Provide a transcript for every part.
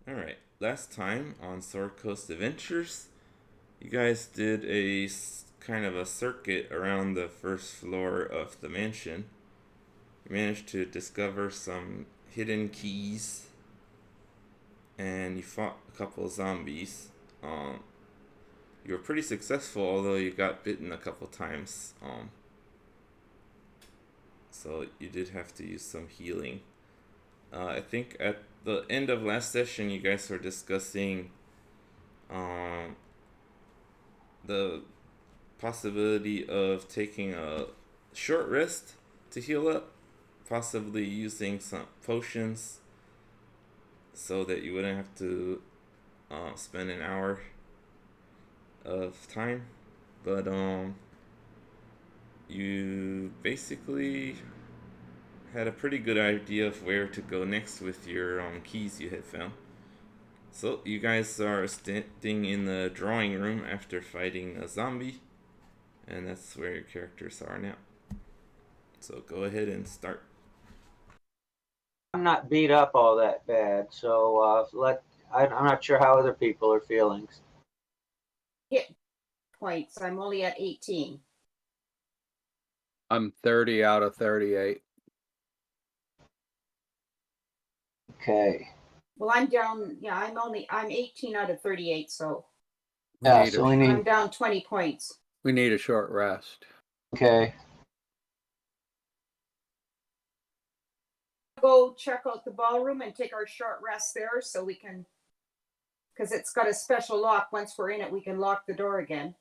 Alright, last time on Sword Coast Adventures, you guys did a kind of a circuit around the first floor of the mansion. You managed to discover some hidden keys, and you fought a couple of zombies. You were pretty successful, although you got bitten a couple times. So you did have to use some healing. I think at the end of last session, you guys were discussing um, the possibility of taking a short rest to heal up, possibly using some potions so that you wouldn't have to spend an hour of time. But you basically had a pretty good idea of where to go next with your keys you had found. So you guys are standing in the drawing room after fighting a zombie, and that's where your characters are now. So go ahead and start. I'm not beat up all that bad, so I'm not sure how other people are feeling. Hit points. I'm only at 18. I'm 30 out of 38. Okay. Well, I'm down. Yeah, I'm 18 out of 38, so Yeah, need so a, we I'm need. down 20 points. we need a short rest. Okay. Go check out the ballroom and take our short rest there so we can, because it's got a special lock. Once we're in it, we can lock the door again.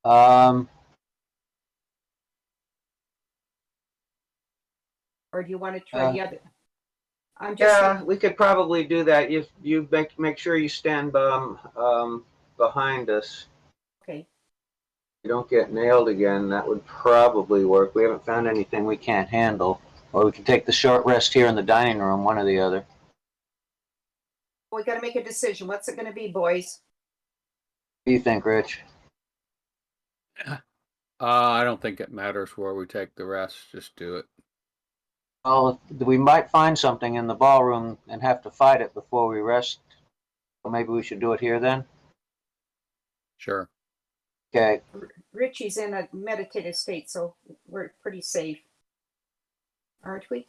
Um. Or do you want to try the other? I'm just Yeah, we could probably do that. You make sure you stand behind us. okay. You don't get nailed again. That would probably work. We haven't found anything we can't handle. Or we can take the short rest here in the dining room, one or the other. We got to make a decision. What's it going to be, boys? What do you think, Rich? I don't think it matters where we take the rest. Just do it. Well, we might find something in the ballroom and have to fight it before we rest. So maybe we should do it here then. Sure. Okay. Richie's in a meditative state, so we're pretty safe, aren't we?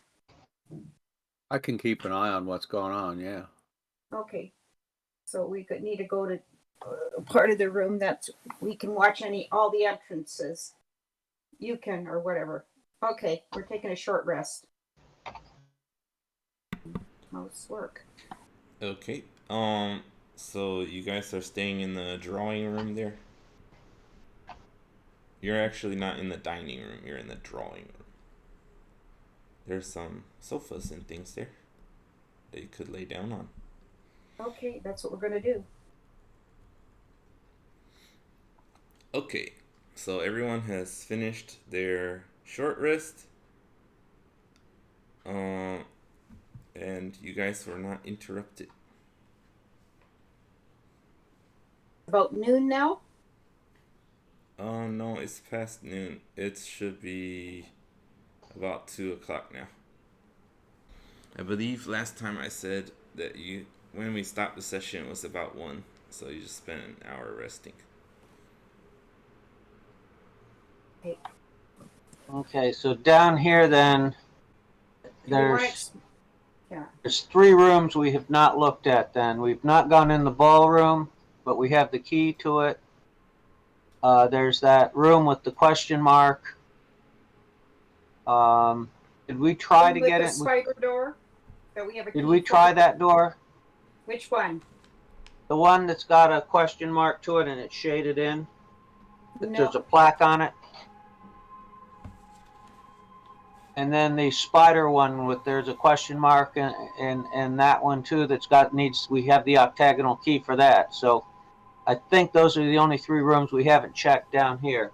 I can keep an eye on what's going on, yeah. Okay. So we could need to go to part of the room that we can watch all the entrances. You can or whatever. Okay, we're taking a short rest. How's this work? Okay. So you guys are staying in the drawing room there? You're actually not in the dining room, you're in the drawing room. There's some sofas and things there that you could lay down on. Okay, that's what we're gonna do. Okay. So everyone has finished their short rest. And you guys were not interrupted. About noon now? No, it's past noon. It should be about 2 o'clock now. I believe last time I said that when we stopped the session, it was about 1. So you just spent an hour resting. Okay. Okay, so down here then, there's 3 rooms we have not looked at then. We've not gone in the ballroom, but we have the key to it. There's that room with the question mark. Did we try to get it? Spider door that we have a key. Did we try that door? Which one? The one that's got a question mark to it and it's shaded in. No. There's a plaque on it. And then the spider one with there's a question mark and that one too that's we have the octagonal key for that. So I think those are the only 3 rooms we haven't checked down here.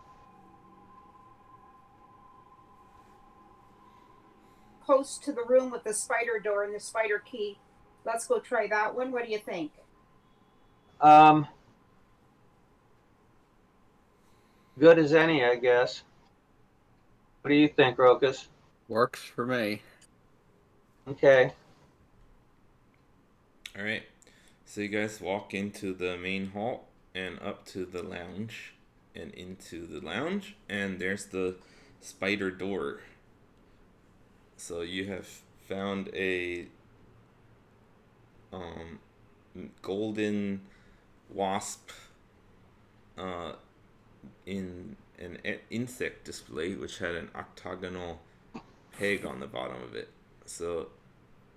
Close to the room with the spider door and the spider key. Let's go try that one. What do you think? Good as any, I guess. What do you think, Rokas? Works for me. Okay. All right. So you guys walk into the main hall and up to the lounge and into the lounge, and there's the spider door. So you have found a um, golden wasp in an insect display, which had an octagonal peg on the bottom of it. So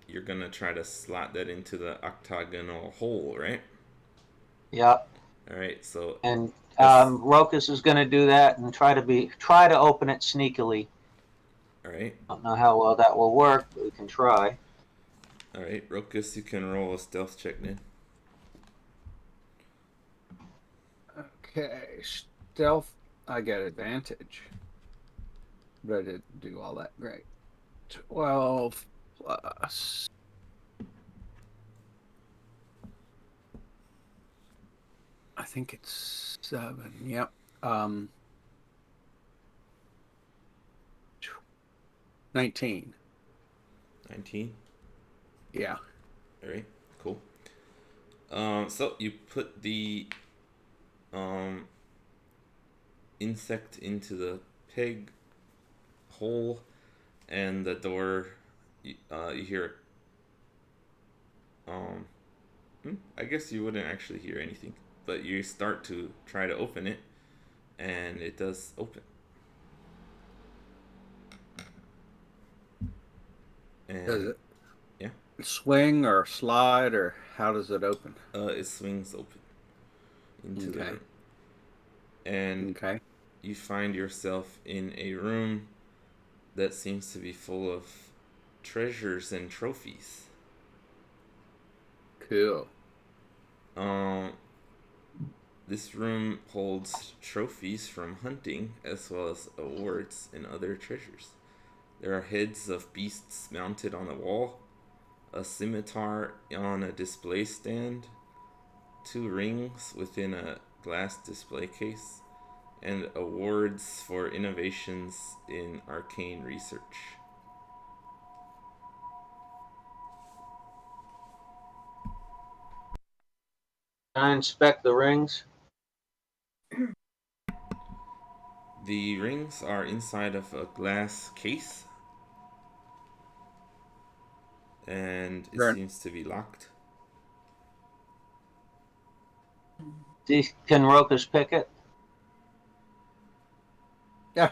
you're gonna try to slot that into the octagonal hole, right? Yep. All right. So And that's Rokus is going to do that and try to open it sneakily. all right. Don't know how well that will work, but we can try. All right, Rokus, you can roll a stealth check then. Okay, stealth. I get advantage, but I didn't do all that great. 12 plus. I think it's 7. Yep. 19. 19. Yeah. All right, cool. So you put the insect into the peg hole, and the door. You hear. I guess you wouldn't actually hear anything, but you start to try to open it, and it does open. Does And it yeah, swing or slide, or how does it open? it swings open into the Okay. room, and Okay. you find yourself in a room that seems to be full of treasures and trophies. Cool. Um, this room holds trophies from hunting as well as awards and other treasures. There are heads of beasts mounted on the wall, a scimitar on a display stand, 2 rings within a glass display case, and awards for innovations in arcane research. Can I inspect the rings? The rings are inside of a glass case, and it Right. seems to be locked. Can Rokus pick it? Yeah.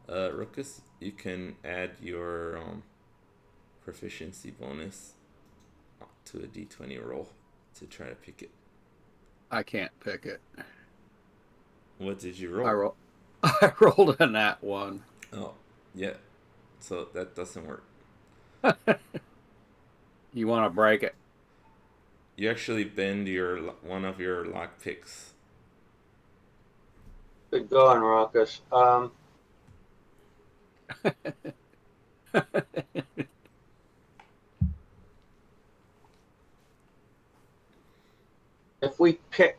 Ruckus, you can add your proficiency bonus to a d20 roll to try to pick it. I can't pick it. What did you roll? I rolled a nat 1. Oh, yeah. So that doesn't work. You want to break it? You actually bend one of your lock picks. Good going, Rokus.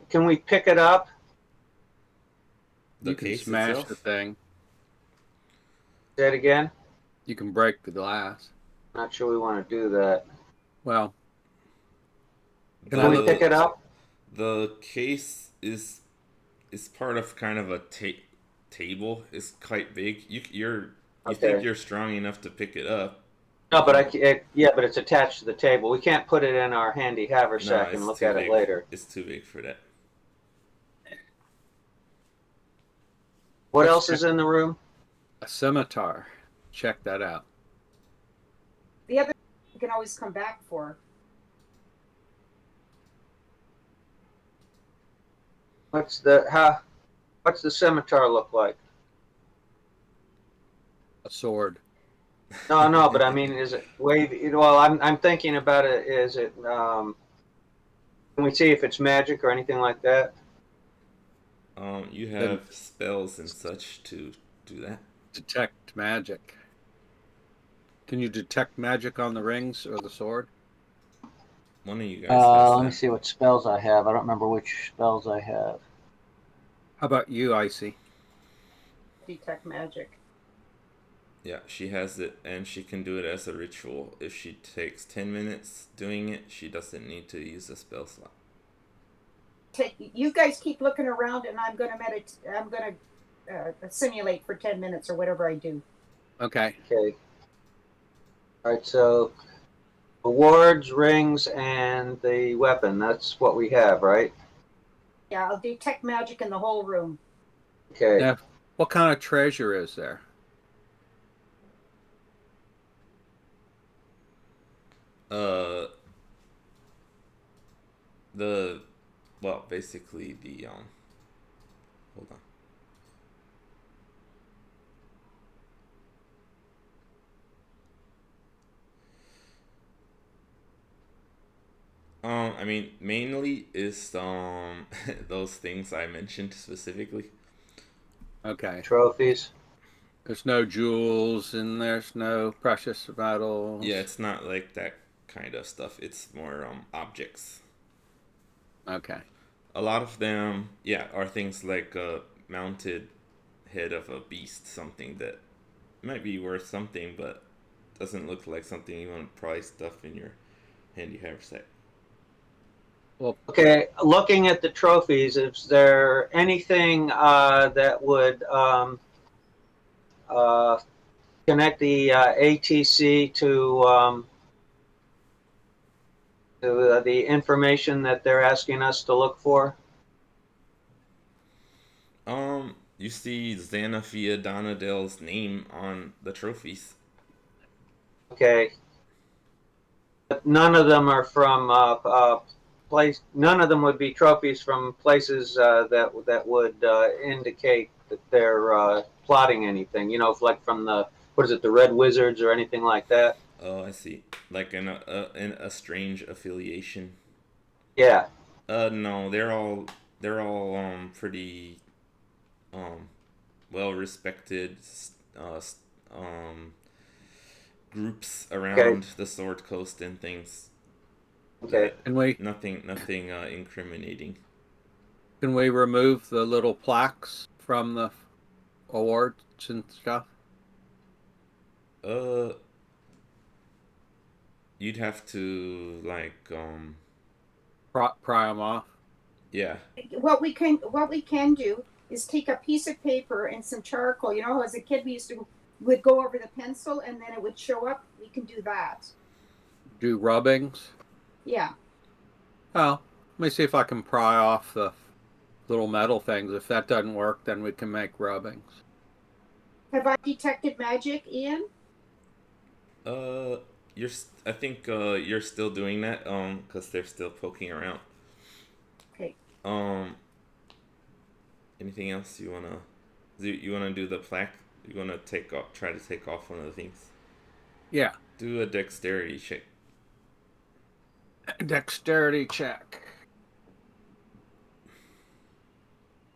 Can we pick it up? The You can case smash itself? the thing. Say it again. You can break the glass. Not sure we want to do that. Well, Can we pick it up? The case is part of kind of a table. It's quite big. You think you're strong enough to pick it up? No, but but it's attached to the table. We can't put it in our handy haversack and it's look too at big. it later. It's too big for that. What else is in the room? a scimitar. Check that out. The other you can always come back for. What's the scimitar look like? A sword. No, but I mean, is it wavy? Well, I'm thinking about it. Is it? Can we see if it's magic or anything like that? You have spells and such to do that. Detect magic. Can you detect magic on the rings or the sword? One of you guys has that. Let me see what spells I have. I don't remember which spells I have. How about you, Icy? Detect magic. Yeah, she has it, and she can do it as a ritual. If she takes 10 minutes doing it, she doesn't need to use a spell slot. You guys keep looking around, and I'm gonna I'm gonna simulate for 10 minutes or whatever I do. Okay. Okay. All right. So awards, rings, and the weapon. That's what we have, right? Yeah, I'll detect magic in the whole room. Okay. Now, what kind of treasure is there? Uh, the, well, basically the, hold on. I mean, mainly is, those things I mentioned specifically. Okay. Trophies. There's no jewels and there's no precious metals. Yeah, it's not like that kind of stuff. It's more, objects. Okay. A lot of them, yeah, are things like a mounted head of a beast, something that might be worth something, but doesn't look like something you want to probably stuff in your handy haversack. Well, Okay. Looking at the trophies, is there anything that would uh, connect the ATC to the information that they're asking us to look for? You see Xanathia Donadale's name on the trophies. Okay. But none of them are from place. None of them would be trophies from places that would indicate that they're plotting anything. You know, like from the what is it, the Red Wizards or anything like that. Oh, I see. Like in a strange affiliation. Yeah. No, they're all pretty um well respected uh um groups Okay. around the Sword Coast and things. Okay. That can we nothing incriminating. remove the little plaques from the awards and stuff? Uh, you'd have to like Pry them off. yeah. What we can do is take a piece of paper and some charcoal. You know, as a kid we used to would go over the pencil and then it would show up. We can do that. Do rubbings. Yeah. Oh, let me see if I can pry off the little metal things. If that doesn't work, then we can make rubbings. Have I detected magic, Ian? Uh, I think you're still doing that because they're still poking around. Okay. Um, anything else you wanna do the plaque? You wanna try to take off one of the things? Yeah. Do a dexterity check. Dexterity check.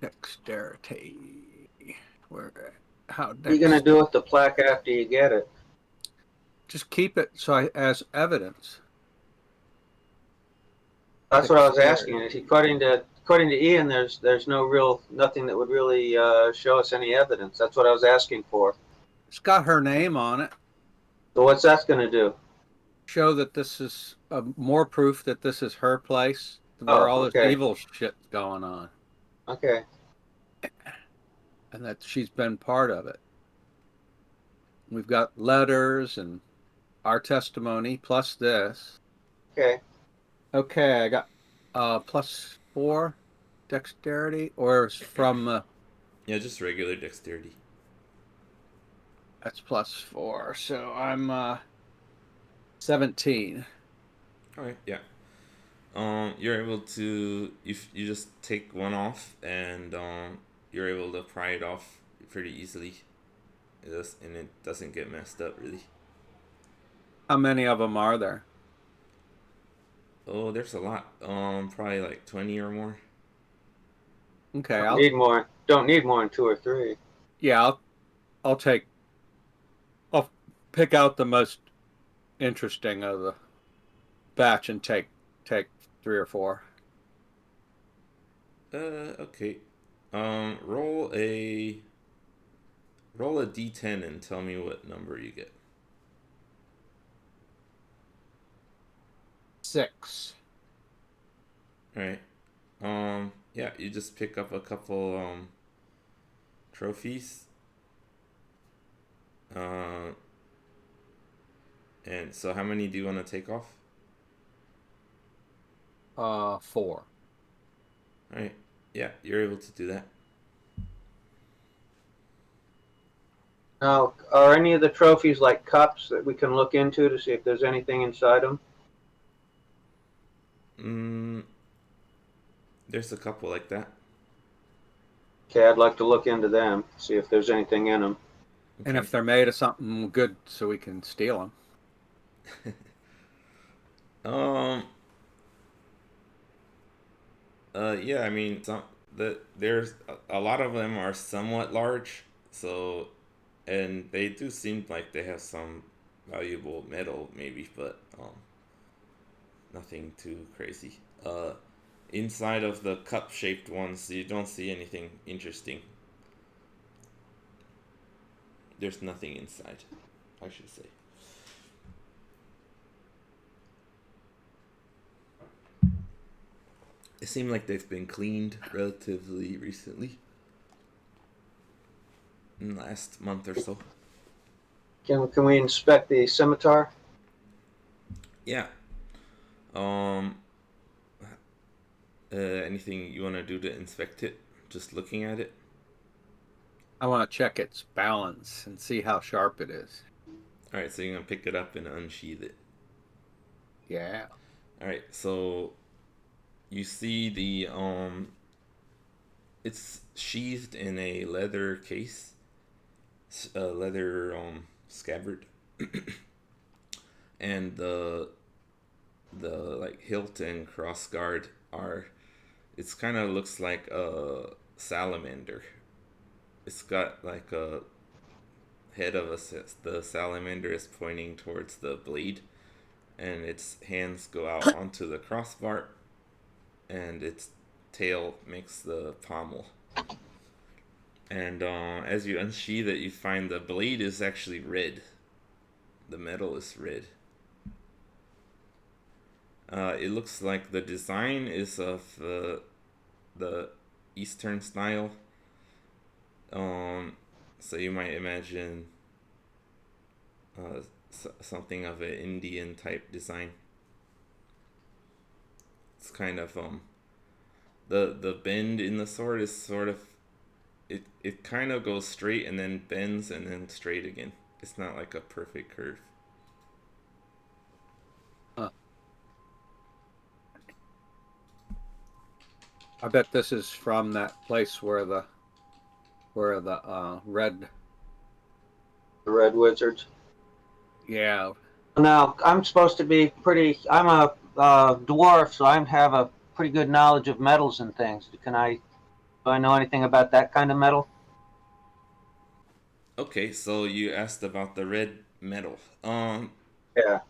Dexterity. Where? How? What are you gonna do with the plaque after you get it? Just keep it as evidence. That's what I was asking. Dexterity. According to Ian, there's nothing that would really show us any evidence. That's what I was asking for. It's got her name on it. So what's that going to do? Show that this is more proof that this is her place where Oh, all this okay, evil shit's going on okay, and that she's been part of it. We've got letters and our testimony plus this. okay. Okay, I got +4 dexterity, or it's from Yeah, just regular dexterity. that's +4, so I'm 17. All right, yeah. You're able to you just take one off and you're able to pry it off pretty easily. And it doesn't get messed up really. How many of them are there? Oh, there's a lot. Probably like 20 or more. Okay, Don't need more than two or three. yeah, I'll take I'll pick out the most interesting of the batch and take 3 or 4. Okay. Roll roll a d10 and tell me what number you get. 6. All right. Yeah, you just pick up a couple trophies. And so how many do you want to take off? 4. All right. Yeah, you're able to do that. Now, are any of the trophies like cups that we can look into to see if there's anything inside them? There's a couple like that. Okay, I'd like to look into them, see if there's anything in them. And if they're made of something good, so we can steal them. Yeah, I mean, there's a lot of them are somewhat large, so, and they do seem like they have some valuable metal, maybe, but nothing too crazy. Inside of the cup-shaped ones, you don't see anything interesting. There's nothing inside, I should say. It seemed like they've been cleaned relatively recently. In the last month or so. Can we inspect the scimitar? Yeah. Anything you want to do to inspect it? Just looking at it? I want to check its balance and see how sharp it is. Alright, so you're going to pick it up and unsheath it. Yeah. Alright, so you see it's sheathed in a leather case. A leather scabbard. And the like hilt and cross guard it's kind of looks like a salamander. It's got like a head of the salamander is pointing towards the blade, and its hands go out onto the crossbar, and its tail makes the pommel. And as you unsheath it, you find the blade is actually red. The metal is red. It looks like the design is of the Eastern style. So you might imagine something of an Indian type design. It's kind of the bend in the sword is sort of it kind of goes straight and then bends and then straight again. It's not like a perfect curve. I bet this is from that place where the red. The red wizards. Yeah. Now, I'm supposed to be I'm a dwarf, so I have a pretty good knowledge of metals and things. Do I know anything about that kind of metal? Okay, so you asked about the red metal. Yeah.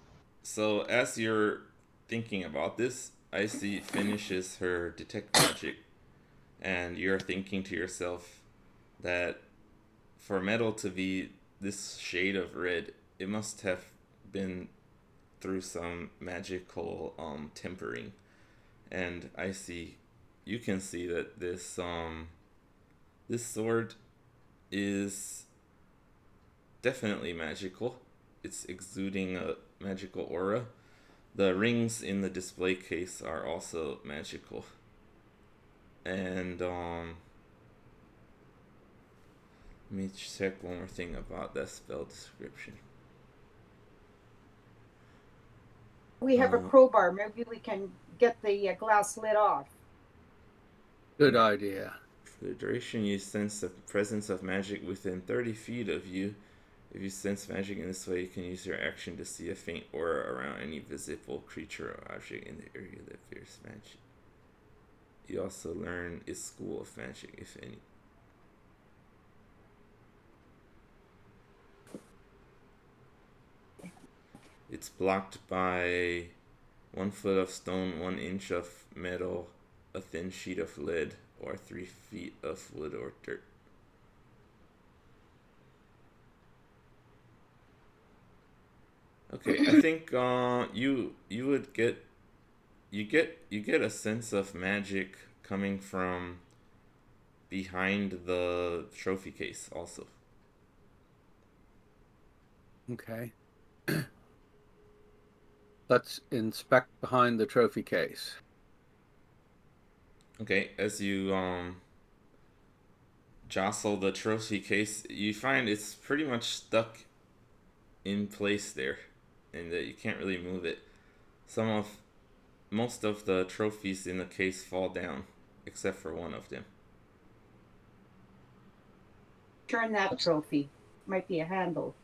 So as you're thinking about this, Icy finishes her detect magic, and you're thinking to yourself that for metal to be this shade of red, it must have been through some magical tempering. And Icy, you can see that this sword is definitely magical. It's exuding a magical aura. The rings in the display case are also magical. And let me check one more thing about that spell description. We have a crowbar. Maybe we can get the glass lid off. Good idea. For the duration, you sense the presence of magic within 30 feet of you. If you sense magic in this way, you can use your action to see a faint aura around any visible creature or object in the area that bears magic. You also learn its school of magic, if any. It's blocked by 1 foot of stone, 1 inch of metal, a thin sheet of lead, or 3 feet of wood or dirt. Okay, I think you would get you get a sense of magic coming from behind the trophy case also. Okay. Let's inspect behind the trophy case. Okay, as you jostle the trophy case, you find it's pretty much stuck in place there, and that you can't really move it. Most of the trophies in the case fall down, except for one of them. Turn that trophy. Might be a handle.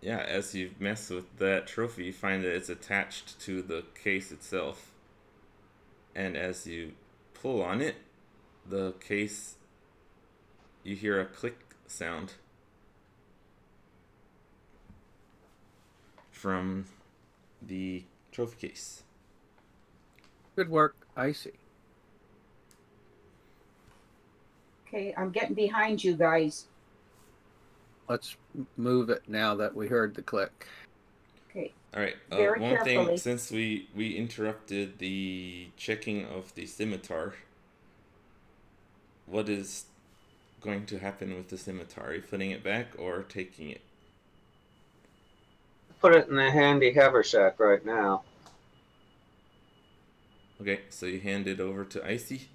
Yeah, as you mess with that trophy, you find that it's attached to the case itself. And as you pull on it, the case, you hear a click sound from the trophy case. Good work, Icy. Okay, I'm getting behind you guys. Let's move it now that we heard the click. Okay. All right. Very One carefully. thing, since we interrupted the checking of the scimitar, what is going to happen with the scimitar? Are you putting it back or taking it? Put it in the handy haversack right now. Okay, so you hand it over to Icy,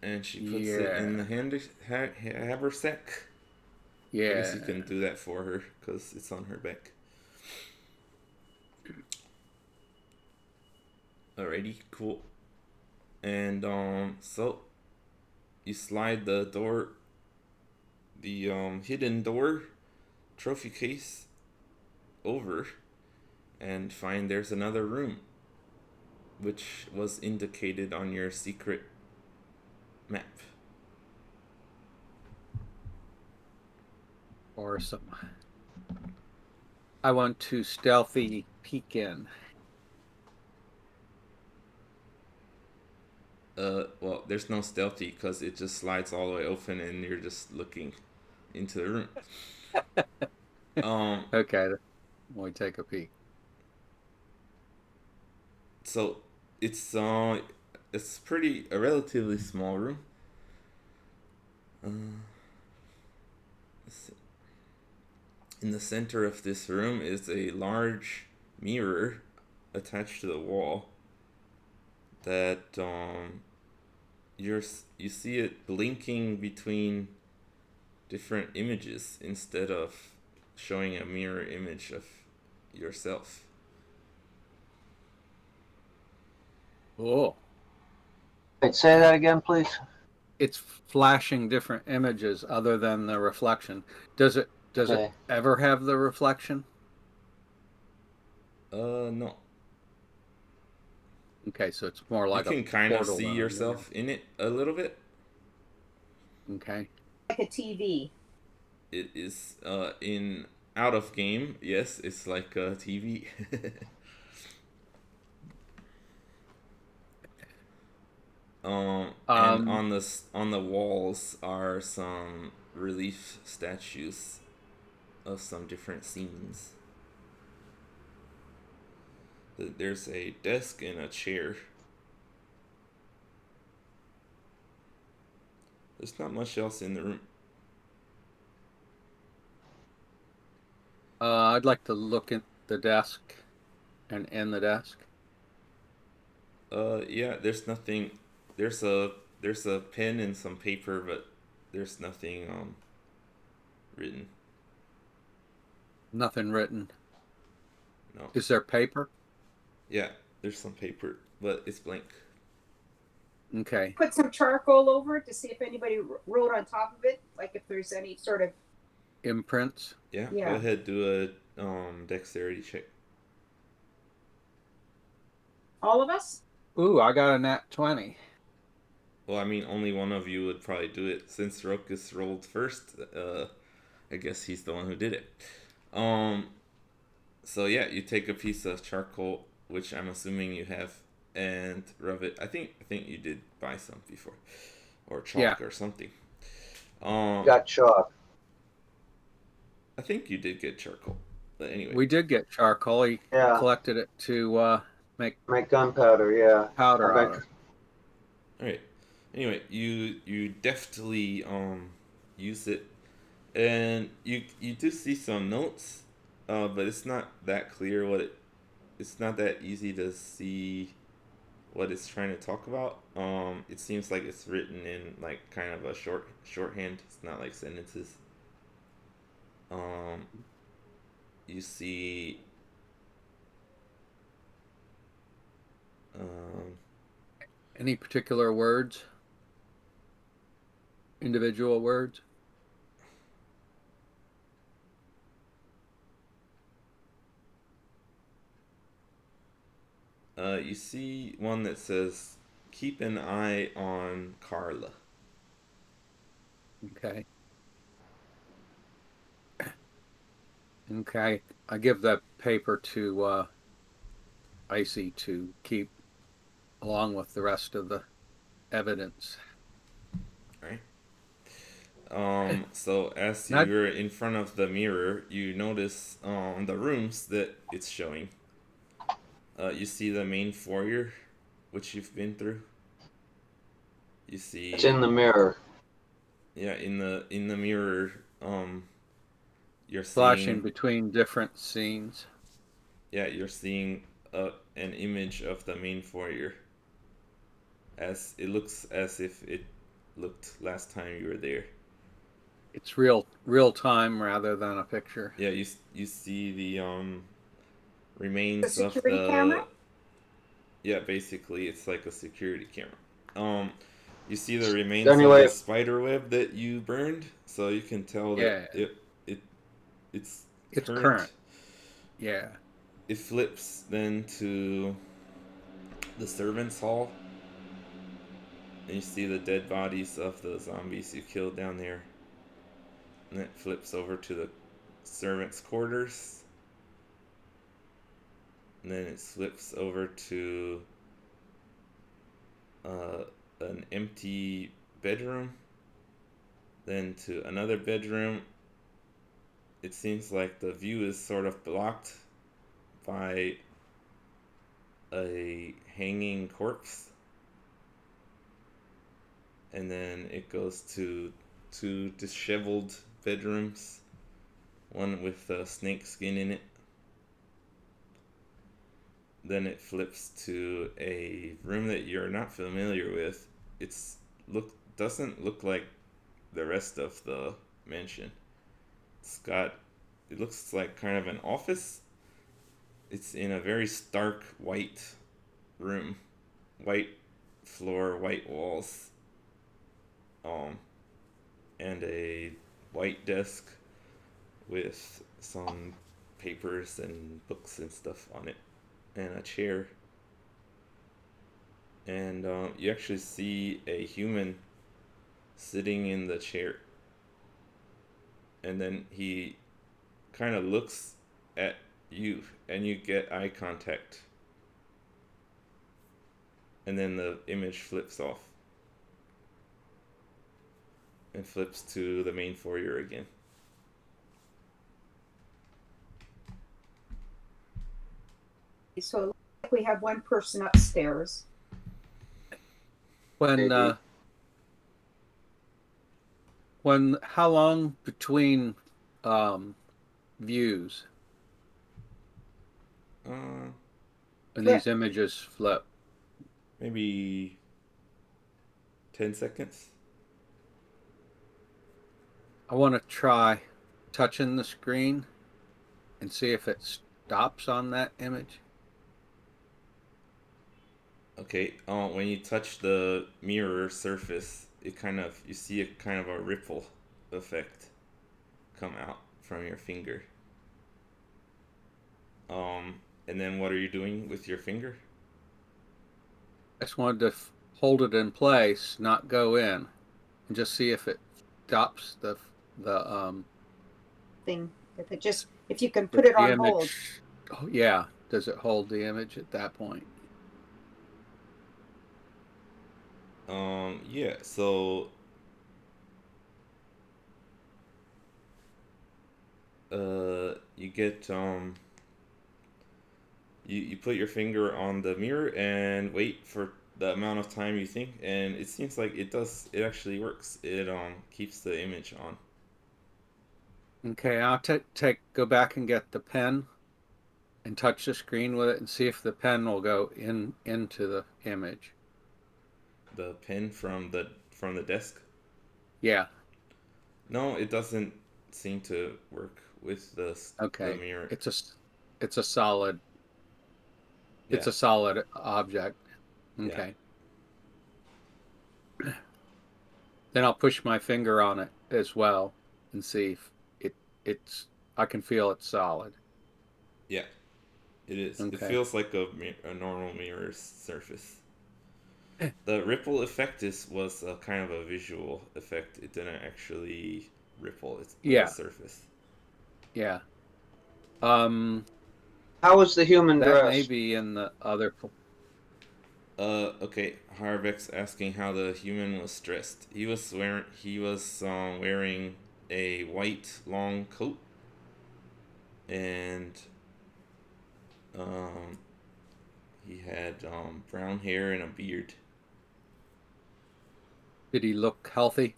and she puts Yeah. it in the haversack. Yeah. I guess you can do that for her because it's on her back. Alrighty, cool. And so you slide the door, the hidden door, trophy case, over, and find there's another room, which was indicated on your secret map. Awesome. I want to stealthy peek in. Well, there's no stealthy because it just slides all the way open and you're just looking into the room. Okay, we take a peek. So it's a relatively small room. Let's see. In the center of this room is a large mirror attached to the wall that you see it blinking between different images instead of showing a mirror image of yourself. Oh, Wait, say that again, please. it's flashing different images other than the reflection. Does it Okay. ever have the reflection? No. Okay, so it's more like You can kind of portal see than a yourself in it a little bit. mirror. Okay. Like a TV. It is in out of game. Yes, it's like a TV. And on the walls are some relief statues of some different scenes. There's a desk and a chair. There's not much else in the room. I'd like to look at the desk and in the desk. Yeah, there's nothing. There's a pen and some paper, but there's nothing written. Nothing written. No. Is there paper? Yeah, there's some paper, but it's blank. Okay. Put some charcoal over it to see if anybody wrote on top of it, like if there's any sort of Imprints. Yeah. Yeah. Go ahead, do a dexterity check. all of us. Ooh, I got a nat 20. Well, I mean, only one of you would probably do it since Rokus rolled first. I guess he's the one who did it. So yeah, you take a piece of charcoal, which I'm assuming you have, and rub it. I think you did buy some before, or chalk or something. Got chalk. I think you did get charcoal. But anyway. We did get charcoal. He Yeah. collected it to make gunpowder, yeah. powder out of. All right. Anyway, you deftly use it, and you do see some notes, but it's not that clear it's not that easy to see what it's trying to talk about. It seems like it's written in like kind of a shorthand. It's not like sentences. You see Any particular words? Individual words? you see one that says, "Keep an eye on Carla." Okay. Okay. I give the paper to Icy to keep along with the rest of the evidence. Right. So as Not you're in front of the mirror, you notice the rooms that it's showing. You see the main foyer, which you've been through. You see. It's in the mirror. Yeah, in the mirror, you're flashing seeing. between different scenes. Yeah, you're seeing an image of the main foyer. As it looks as if it looked last time you were there. It's real time rather than a picture. Yeah, you see the remains The of security camera? Yeah, basically it's like a security camera. You see the remains Anyway, of the spider web that you burned, so you can tell that Yeah. it's It's current. current. Yeah. It flips then to the servants' hall, and you see the dead bodies of the zombies you killed down there. And it flips over to the servants' quarters. And then it flips over to an empty bedroom. Then to another bedroom. It seems like the view is sort of blocked by a hanging corpse. And then it goes to two disheveled bedrooms, one with snake skin in it. Then it flips to a room that you're not familiar with. Doesn't look like the rest of the mansion. It looks like kind of an office. It's in a very stark white room, white floor, white walls, and a white desk with some papers and books and stuff on it, and a chair. And you actually see a human sitting in the chair. And then he kind of looks at you, and you get eye contact. And then the image flips off and flips to the main foyer again. So it looks like we have one person upstairs. When how long between views when these images flip? Maybe 10 seconds. I want to try touching the screen and see if it stops on that image. Okay, when you touch the mirror surface, you see a kind of a ripple effect come out from your finger. And then what are you doing with your finger? I just wanted to hold it in place, not go in, and just see if it stops the thing. If you can put it on hold. Oh, yeah. Does it hold the image at that point? Yeah, so you get you put your finger on the mirror and wait for the amount of time you think, and it seems like it actually works. It keeps the image on. Okay, I'll go back and get the pen and touch the screen with it and see if the pen will go into the image. The pen from the desk? Yeah. No, it doesn't seem to work with the Okay. mirror. It's a solid. Yeah. It's a solid object. Okay. Yeah. Then I'll push my finger on it as well and see if it's I can feel it's solid. Yeah, it is. Okay. It feels like a normal mirror surface. The ripple effect was a kind of a visual effect. It didn't actually ripple. It's Yeah. the surface. Yeah. How was the human that dressed? may be in the other. Okay. Harbeck's asking how the human was dressed. He was wearing a white long coat, and he had brown hair and a beard. Did he look healthy?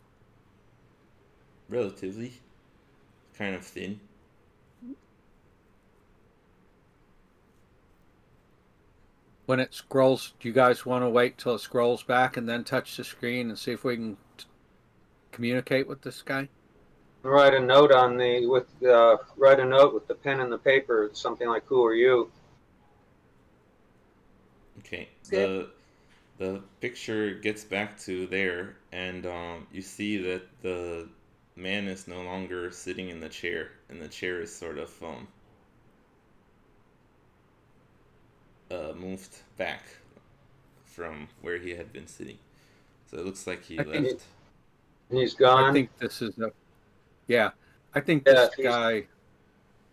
Relatively, kind of thin. When it scrolls, do you guys want to wait till it scrolls back and then touch the screen and see if we can communicate with this guy? Write a note with the pen and the paper, something like "Who are you?" Okay. Good. The picture gets back to there, and you see that the man is no longer sitting in the chair, and the chair is sort of moved back from where he had been sitting. So it looks like he left. He's gone. I think this is I think this guy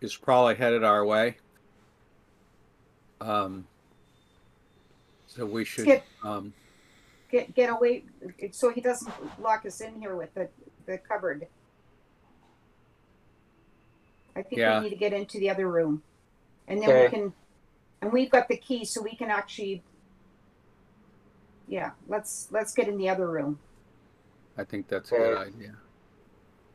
is probably headed our way. So we should get away so he doesn't lock us in here with the cupboard. I think we need to get into the other room, and then we can, and we've got the key, so we can actually. Yeah, let's get in the other room. I think that's a good idea.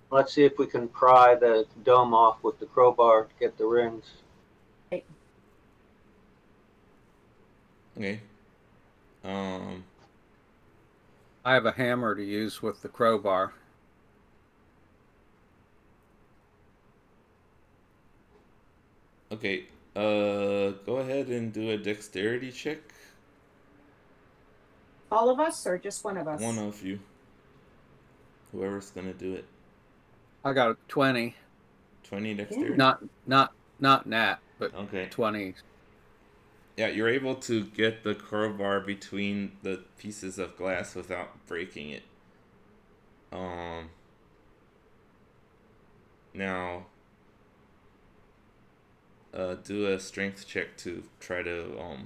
Let's see if we can pry the dome off with the crowbar to get the rings. Okay. I have a hammer to use with the crowbar. Okay. Go ahead and do a dexterity check. All of us, or just one of us? One of you. Whoever's gonna do it. I got a 20. 20 dexterity. Not nat, but okay. 20. Yeah, you're able to get the crowbar between the pieces of glass without breaking it. Now, do a strength check to try to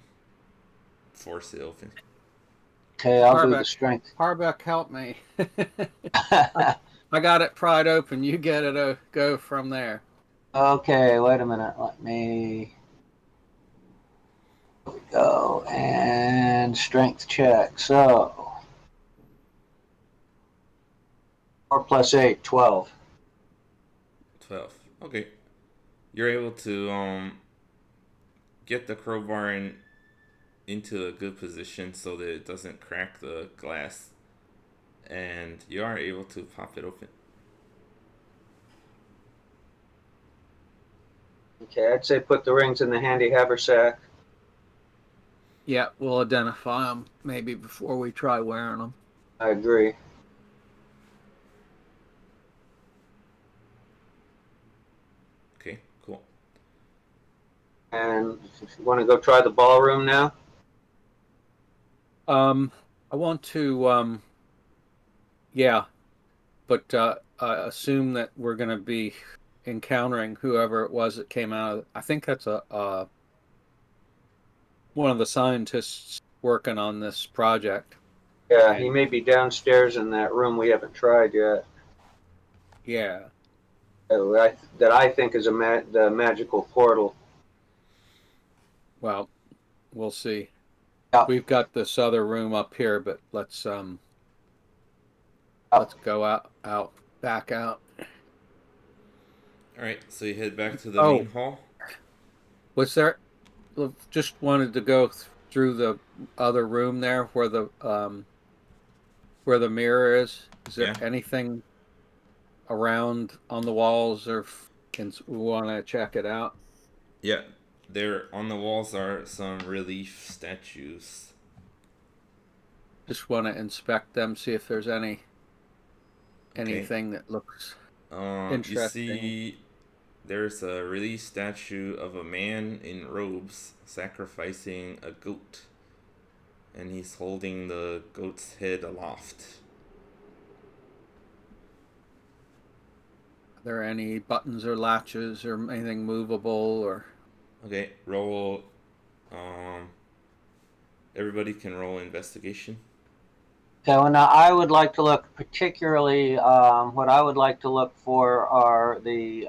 force it open. Okay, I'll do the strength. Harbeck, help me. I got it pried open. You get it. Go from there. Okay, wait a minute. Let me go and strength check. So 4 + 8, 12. 12. Okay. You're able to get the crowbar into a good position so that it doesn't crack the glass, and you are able to pop it open. Okay, I'd say put the rings in the handy haversack. Yeah, we'll identify them maybe before we try wearing them. I agree. Okay, cool. And if you want to go try the ballroom now? I want to, but I assume that we're going to be encountering whoever it was that came out of, I think that's one of the scientists working on this project. Yeah, he may be downstairs in that room we haven't tried yet. Yeah. that I think is the magical portal. Well, we'll see. Yeah. We've got this other room up here, but let's go back out. All right, so you head back to the Oh, main hall. was there? Just wanted to go through the other room there where the mirror is. Is there Yeah. anything around on the walls, or we want to check it out? Yeah, there on the walls are some relief statues. Just want to inspect them, see if there's Okay. anything that looks You interesting. see, there's a relief statue of a man in robes sacrificing a goat, and he's holding the goat's head aloft. Are there any buttons or latches or anything movable or? Okay, roll. Everybody can roll investigation. Okay, well, now I would like to look particularly, what I would like to look for are the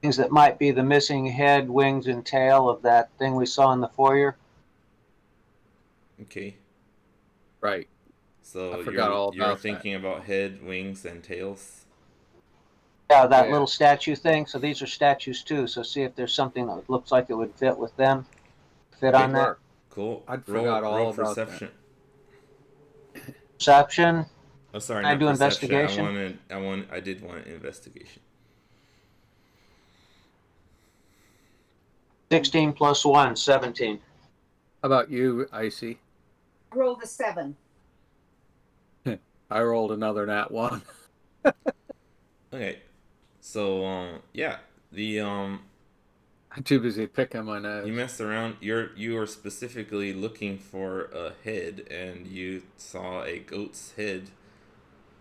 things that might be the missing head, wings, and tail of that thing we saw in the foyer. Okay. Right. So I forgot all you're about that. thinking about head, wings, and tails. Yeah, that Yeah. little statue thing. So these are statues too. So see if there's something that looks like it would fit with them. Fit Okay. on that. Cool. I'd Roll forgot all about perception. Perception. Oh, sorry, Can I not do perception. investigation? I did want investigation. 16 plus 1, 17. How about you, Icy? Roll the 7. I rolled another nat 1. Okay. So yeah, the I'm too busy picking my you nose. messed around. You are specifically looking for a head, and you saw a goat's head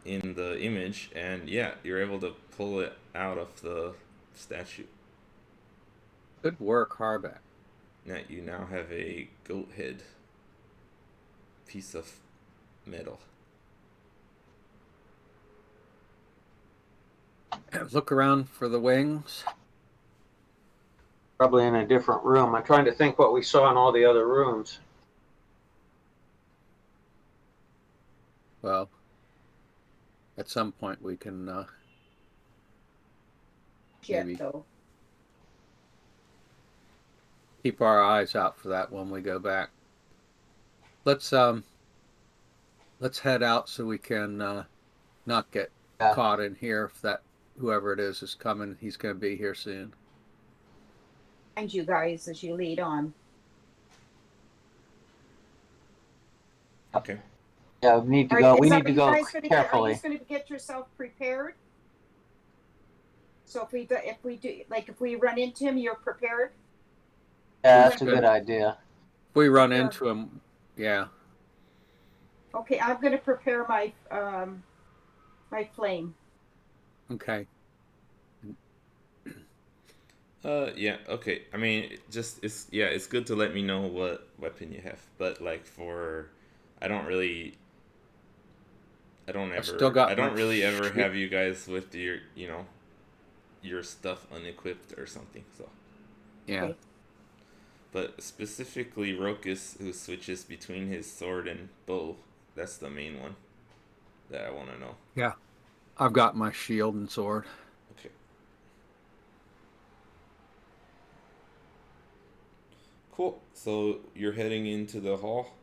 in the image, and yeah, you're able to pull it out of the statue. Good work, Harbeck. Now you now have a goat head piece of metal. Look around for the wings. Probably in a different room. I'm trying to think what we saw in all the other rooms. Well, at some point we can maybe Though. keep our eyes out for that when we go back. Let's head out so we can not get caught in here. If that whoever it is coming, he's going to be here soon. And you guys as you lead on. Okay. Yeah, we need to go. We need to go carefully. Are you going to get yourself prepared? So if we run into him, you're prepared. Yeah, that's a good idea. If we run into him, yeah. Okay, I'm going to prepare my my flame. Okay. Yeah, okay. I mean, it's good to let me know what weapon you have, but like I don't really ever have you guys with your stuff unequipped or something, so. Yeah. Okay. But specifically Rokus, who switches between his sword and bow, that's the main one that I want to know. Yeah. I've got my shield and sword. Okay. Cool. So you're heading into the hall?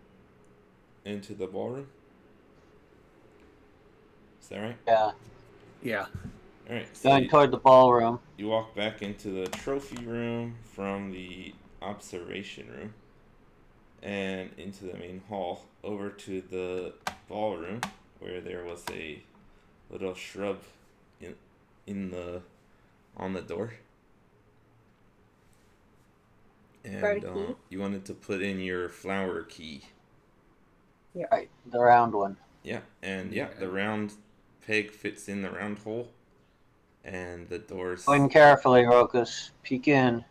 Into the ballroom? Is that right? Yeah. Yeah. Alright. So going toward the ballroom. You walk back into the trophy room from the observation room and into the main hall over to the ballroom where there was a little shrub on the door. And you wanted to put in your flower key. Yeah. Right, the round one. Yeah, and the round peg fits in the round hole. And the doors... Go in carefully, Rokus. Peek in.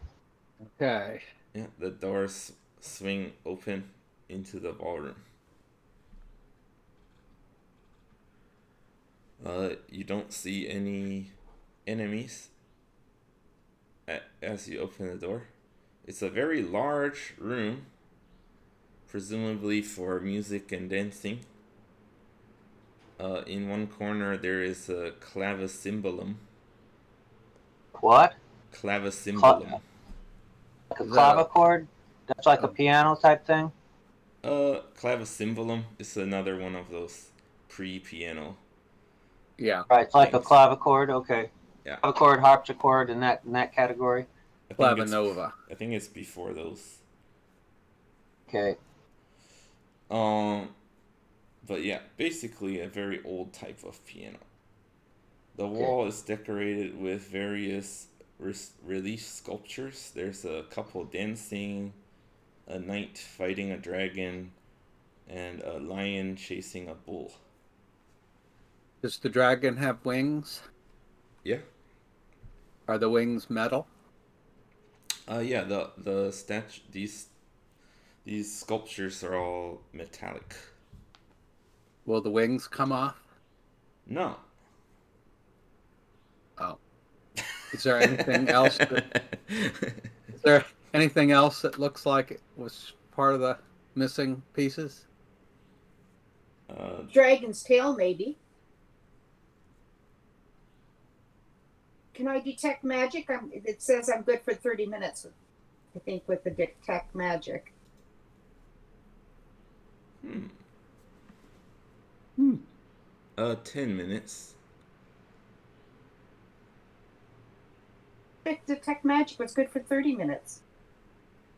Okay. Yeah, the doors swing open into the ballroom. You don't see any enemies as you open the door. It's a very large room, presumably for music and dancing. In one corner there is a clavicimbalum. What? Clavicimbalum. Like a Is that clavichord? That's like a piano type thing? Clavicimbalum is another one of those pre-piano yeah, Right, it's like a things. clavichord. Okay, Yeah, clavichord, harpsichord, in that category. Clavinova. I think it's before those. Okay. Um, but yeah, basically a very old type of piano. The Okay. wall is decorated with various relief sculptures. There's a couple dancing, a knight fighting a dragon, and a lion chasing a bull. Does the dragon have wings? Yeah. Are the wings metal? Yeah. The statue these sculptures are all metallic. Will the wings come off? No. Oh. Is there anything else is there anything else that looks like it was part of the missing pieces? Dragon's tail, maybe. Can I detect magic? It says I'm good for 30 minutes, I think, with the detect magic. 10 minutes. Detect magic was good for 30 minutes.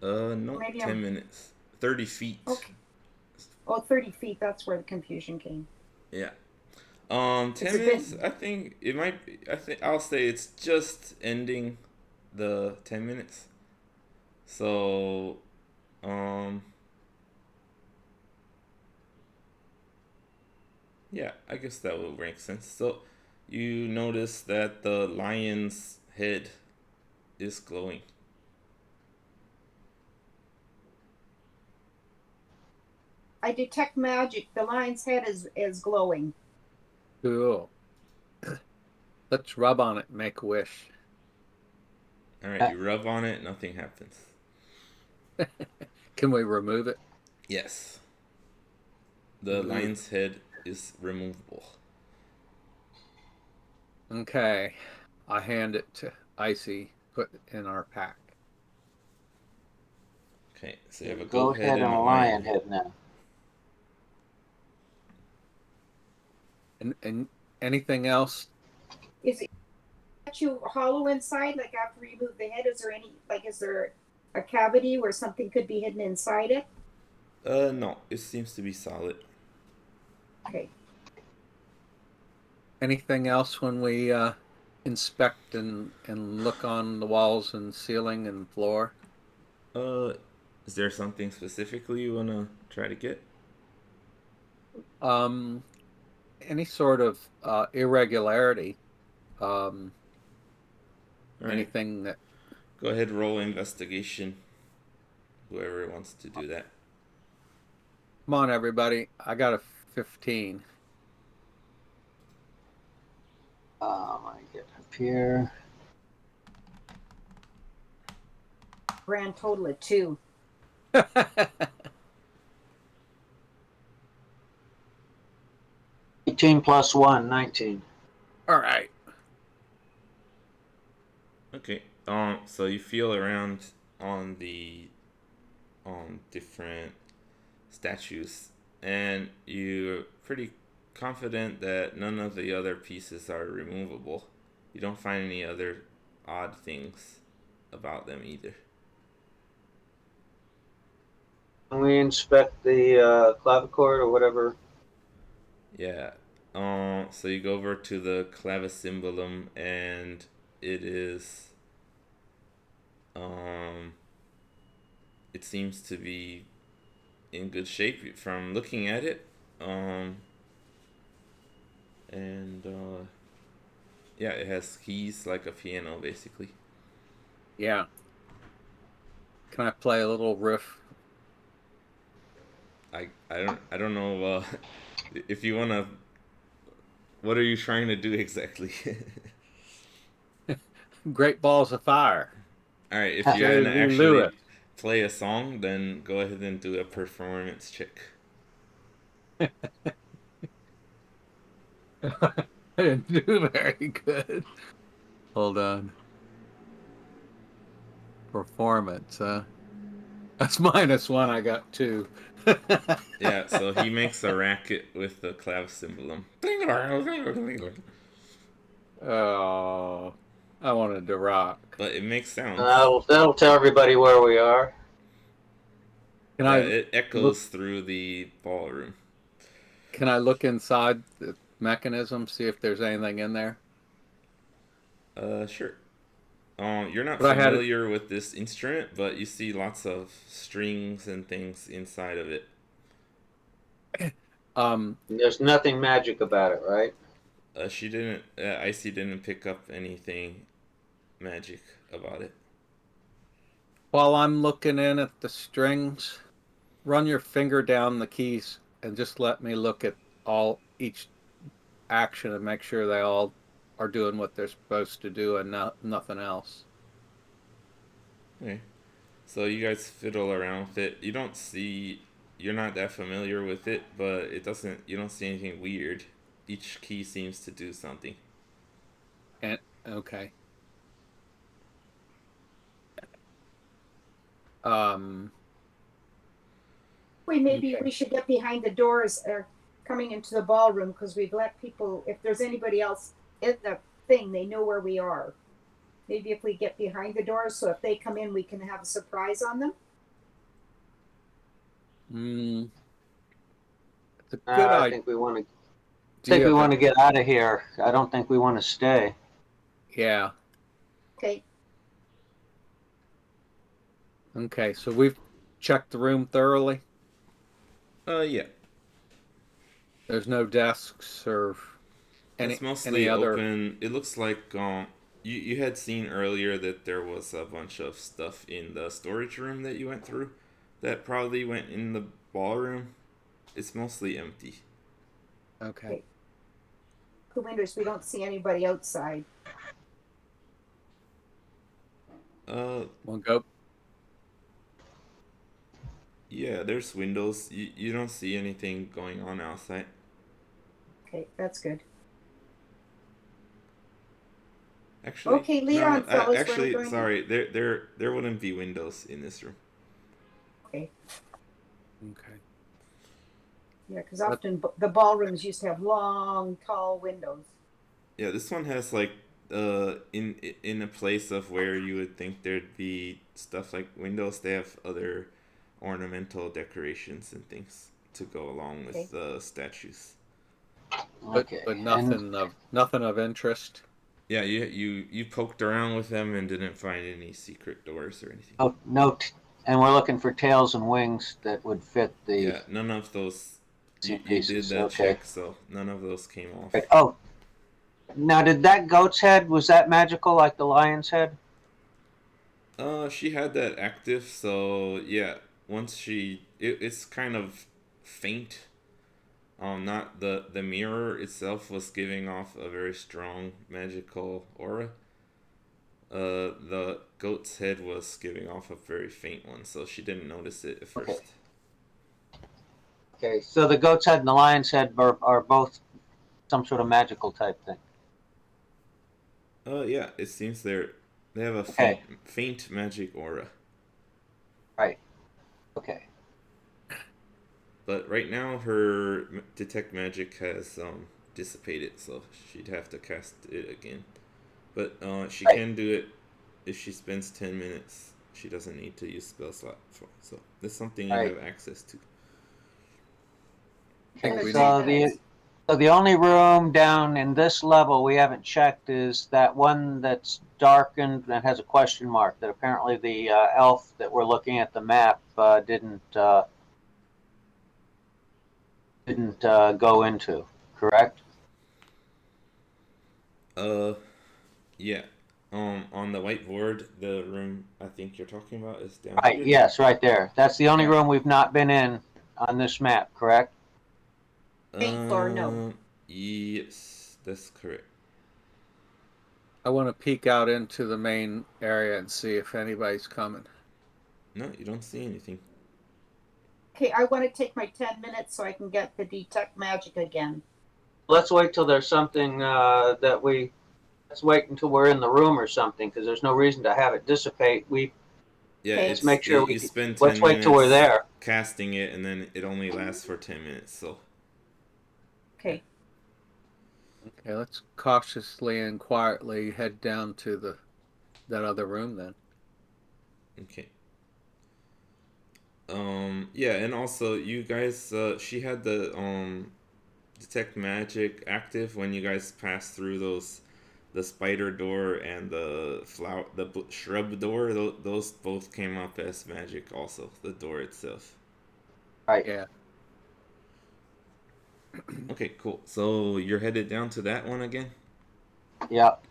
No, Maybe 10 minutes. 30 feet. Okay. Oh, 30 feet. That's where the confusion came. Yeah. 10 It's a minutes, bit. I think it might be, I'll say it's just ending the 10 minutes. So, yeah, I guess that would make sense. So, you notice that the lion's head is glowing. I detect magic. The lion's head is glowing. Cool. Let's rub on it and make a wish. Alright, you rub on it, nothing happens. Can we remove it? Yes. The lion's head is removable. Okay. I hand it to Icy, put it in our pack. Okay, so you have a Goat goat head head and and a a lion lion. head now. And anything else? Is it statue hollow inside? Like after you remove the head, is there a cavity where something could be hidden inside it? No, it seems to be solid. Okay. Anything else when we inspect and look on the walls and ceiling and floor? Uh, is there something specifically you wanna try to get? Um, any sort of irregularity? Um, All right, anything that? go ahead, roll investigation. Whoever wants to do that. Come on, everybody! I got a 15. I get up here. Grand total of 2. 18 plus 1, 19. All right. Okay. So you feel around on the different statues, and you're pretty confident that none of the other pieces are removable. You don't find any other odd things about them either. Can we inspect the clavichord or whatever? Yeah. So you go over to the clavicimbalum, and it is it seems to be in good shape from looking at it. And yeah, it has keys like a piano, basically. Yeah. Can I play a little riff? I don't know if you wanna. What are you trying to do exactly? Great balls of fire. All right, if you're Jerry gonna Lee actually Lewis. play a song, then go ahead and do a performance check. I didn't do very good. Hold on. Performance, that's -1. I got 2. Yeah, so he makes a racket with the clavicemballum. Oh, I wanted to rock. But it makes sounds. That'll tell everybody where we are. Can Yeah, I it look? echoes through the ballroom. Can I look inside the mechanism, see if there's anything in there? Sure. You're not But I had it. familiar with this instrument, but you see lots of strings and things inside of it. There's nothing magic about it, right? She didn't. Icy didn't pick up anything magic about it. While I'm looking in at the strings, run your finger down the keys and just let me look at each action and make sure they all are doing what they're supposed to do and nothing else. Okay. So you guys fiddle around with it. You don't see. You're not that familiar with it, but it doesn't. You don't see anything weird. Each key seems to do something. And okay. Maybe Okay. we should get behind the doors coming into the ballroom, because we've let people, if there's anybody else in the thing, they know where we are. Maybe if we get behind the doors, so if they come in, we can have a surprise on them. It's a good I idea. think we want to get out of here. I don't think we want to stay. Yeah. Okay. Okay, so we've checked the room thoroughly. Yeah. There's no desks or It's any mostly other. open. It looks like you had seen earlier that there was a bunch of stuff in the storage room that you went through that probably went in the ballroom. It's mostly empty. Okay. The windows, we don't see anybody outside. We'll go. Yeah, there's windows. You don't see anything going on outside. Okay, that's good. Actually, Okay, Leon, no, fellas, actually, we're going. sorry. There wouldn't be windows in this room. Okay. Okay. Yeah, because often the ballrooms used to have long, tall windows. Yeah, this one has like in a place of where you would think there'd be stuff like windows. They have other ornamental decorations and things to go along with the statues. Okay. But nothing of interest. Yeah, you poked around with them and didn't find any secret doors or anything. Oh, note, and we're looking for tails and wings that would fit the. Yeah, none of those. You did that Okay. check, so none of those came off. Right. Oh, now did that goat's head, was that magical like the lion's head? She had that active, so yeah. Once it's kind of faint. Not the mirror itself was giving off a very strong magical aura. The goat's head was giving off a very faint one, so she didn't notice it at first. Okay, so the goat's head and the lion's head are both some sort of magical type thing. Yeah, it seems they have a faint magic aura. Right. Okay. But right now her detect magic has dissipated, so she'd have to cast it again. But she can do it if she spends 10 minutes. She doesn't need to use spell slot for, so that's something you have access to. Okay, so the only room down in this level we haven't checked is that one that's darkened that has a question mark that apparently the elf that we're looking at the map didn't go into, correct? Yeah. On the whiteboard, the room I think you're talking about is down here. Yes, right there. That's the only room we've not been in on this map, correct? Floor, no. Yes, that's correct. I want to peek out into the main area and see if anybody's coming. No, you don't see anything. Okay, I want to take my 10 minutes so I can get the detect magic again. Let's wait till there's something let's wait until we're in the room or something, because there's no reason to have it dissipate. Yeah, Okay. Let's make sure you spend 10 let's wait till we're minutes there. casting it, and then it only lasts for 10 minutes. So Okay. Okay, let's cautiously and quietly head down to that other room then. okay. Yeah, and also you guys, she had the detect magic active when you guys passed through the spider door and the shrub door. Those both came up as magic. Also, the door itself. Right. Yeah. Okay, cool. So you're headed down to that one again. Yep.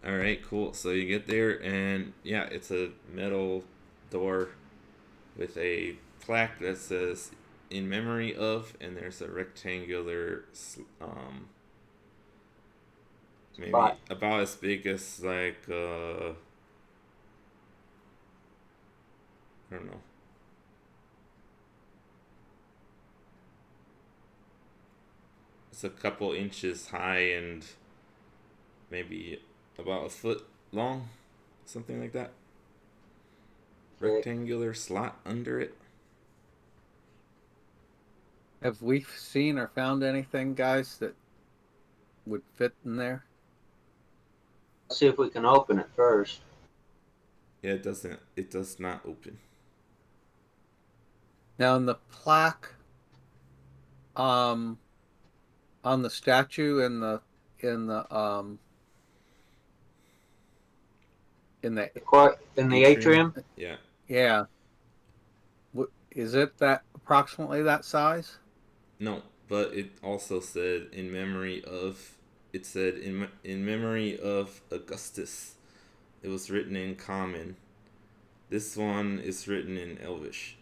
All right, cool. So you get there, and yeah, it's a metal door with a plaque that says "In memory of," and there's a rectangular, maybe Spot. about as big as like I don't know. It's a couple inches high and maybe about a foot long, something like that. Okay. Rectangular slot under it. Have we seen or found anything, guys, that would fit in there? Let's see if we can open it first. Yeah, it doesn't. It does not open. Now, in the plaque, on the statue in the in the in the In the atrium? Yeah. yeah, is it that approximately that size? No, but it also said in memory of. It said in memory of Augustus. It was written in Common. This one is written in Elvish,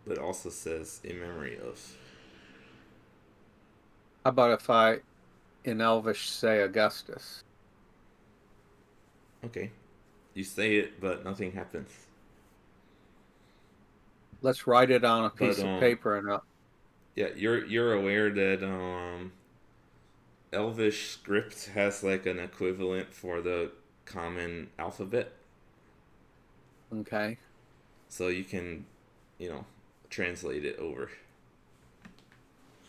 but also says in memory of. How about if I, in Elvish, say Augustus? Okay, you say it, but nothing happens. Let's write it on a piece But of paper and yeah, you're aware that Elvish script has like an equivalent for the Common alphabet, okay. so you can, you know, translate it over.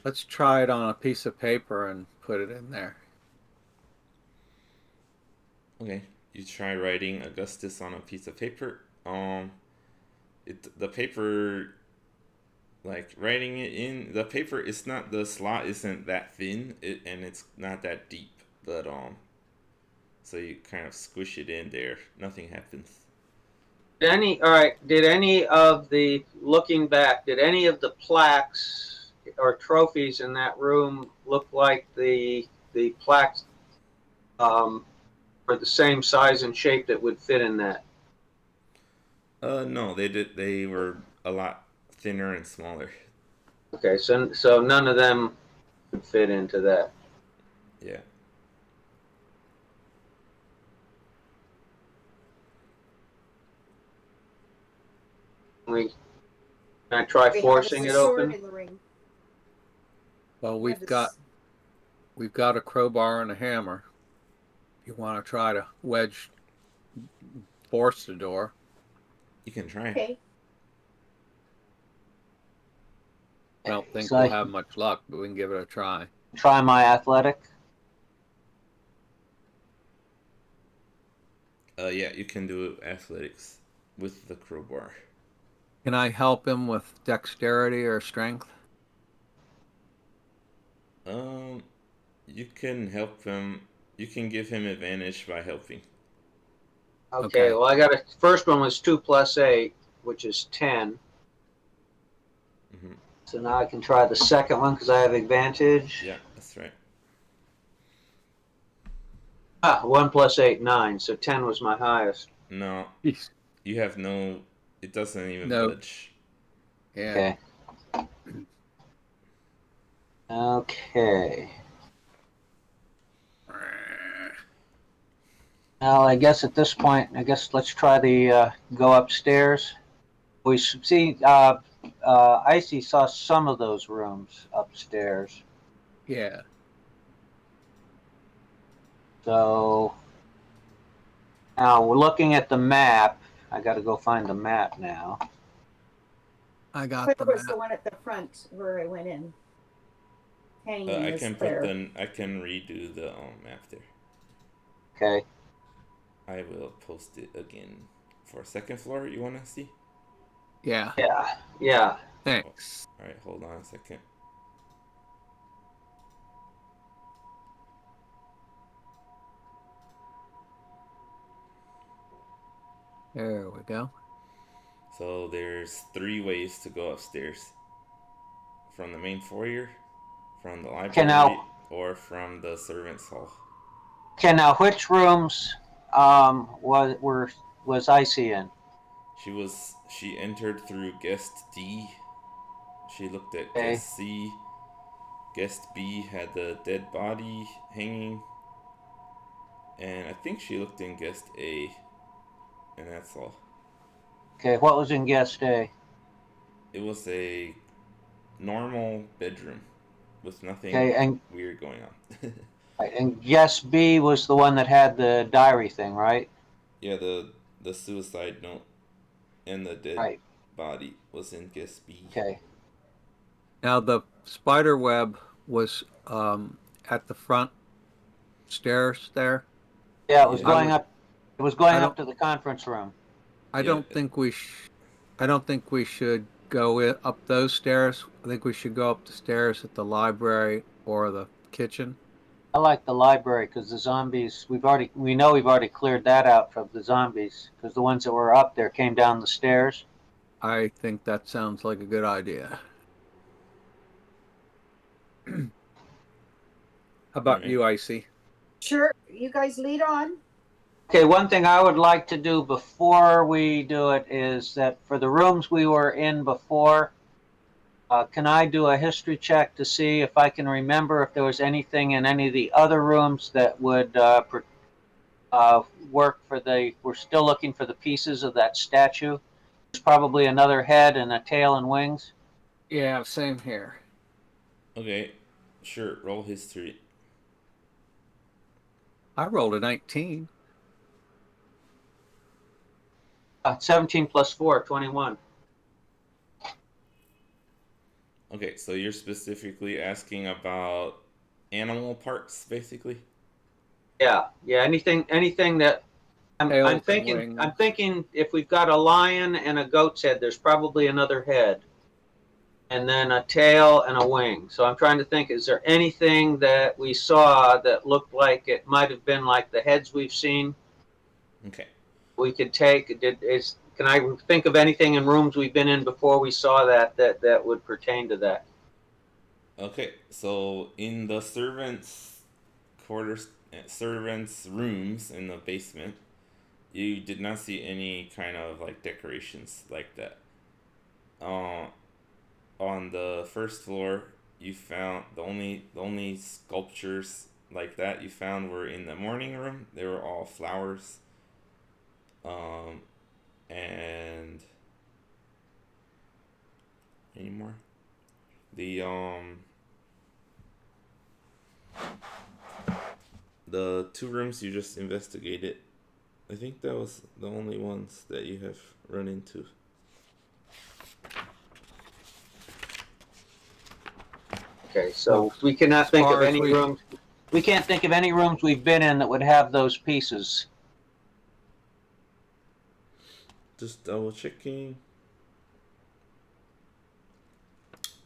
Let's try it on a piece of paper and put it in there. Okay, you try writing Augustus on a piece of paper. The paper, like writing it in the paper, it's not, the slot isn't that thin, and it's not that deep, but so you kind of squish it in there. Nothing happens. Did any of the, looking back, did any of the plaques or trophies in that room look like the plaques are the same size and shape that would fit in that? No, they did. They were a lot thinner and smaller. Okay, so none of them would fit into that. Yeah. Can I try Okay, forcing how it does the sword open? in the ring? Well, How does- we've got a crowbar and a hammer. If you want to try to force the door. You can try. Okay. I don't think So we'll have much luck, but we can give it a try. Try my athletic. Yeah, you can do athletics with the crowbar. Can I help him with dexterity or strength? You can help him. You can give him advantage by helping. Okay, well, first one was 2 + 8, which is 10. Mm-hmm. So now I can try the second one because I have advantage. Yeah, that's right. 1 + 8, 9. So 10 was my highest. No, Jeez. you have no. It doesn't even No. budge. Yeah. Okay. Okay. Well, I guess at this point, let's try the go upstairs. We see, Icy saw some of those rooms upstairs. Yeah. So now we're looking at the map. I got to go find the map now. I got Claire the was map. the one at the front where I went in. Hanging is Claire. I can redo the map there. Okay. I will post it again for second floor. You want to see? Yeah. Yeah. Thanks. All right, hold on a second. There we go. So there's 3 ways to go upstairs. From the main foyer, from the library, or from the servants' hall. Okay, now which rooms was Icy in? She entered through guest D. She looked at Okay. guest C. Guest B had the dead body hanging. And I think she looked in guest A. And that's all. Okay, what was in guest A? It was a normal bedroom with nothing weird going on. And guest B was the one that had the diary thing, right? Yeah, the suicide note and the dead body was in guest B. Okay. Now the spider web was at the front stairs there. Yeah, it was going up. It was going up to the conference room. I don't think we should go up those stairs. I think we should go up the stairs at the library or the kitchen. I like the library because the zombies. We know we've already cleared that out from the zombies because the ones that were up there came down the stairs. I think that sounds like a good idea. How about you, Icy? Sure, you guys lead on. Okay, one thing I would like to do before we do it is that for the rooms we were in before, can I do a history check to see if I can remember if there was anything in any of the other rooms that would work for we're still looking for the pieces of that statue. There's probably another head and a tail and wings. Yeah, same here. Okay, sure, roll history. I rolled a 19. 17 plus 4, 21. Okay, so you're specifically asking about animal parts, basically? Yeah. Anything that I'm thinking if we've got a lion and a goat's head, there's probably another head, and then a tail and a wing. So I'm trying to think: is there anything that we saw that looked like it might have been like the heads we've seen? Okay. We could take. Can I think of anything in rooms we've been in before we saw that would pertain to that? Okay, so in the servants' quarters, servants' rooms in the basement, you did not see any kind of like decorations like that. On the first floor, you found the only sculptures like that you found were in the morning room. They were all flowers. And any more? The 2 rooms you just investigated, I think that was the only ones that you have run into. Okay, so we cannot think of any rooms. We can't think of any rooms we've been in that would have those pieces. Just double checking.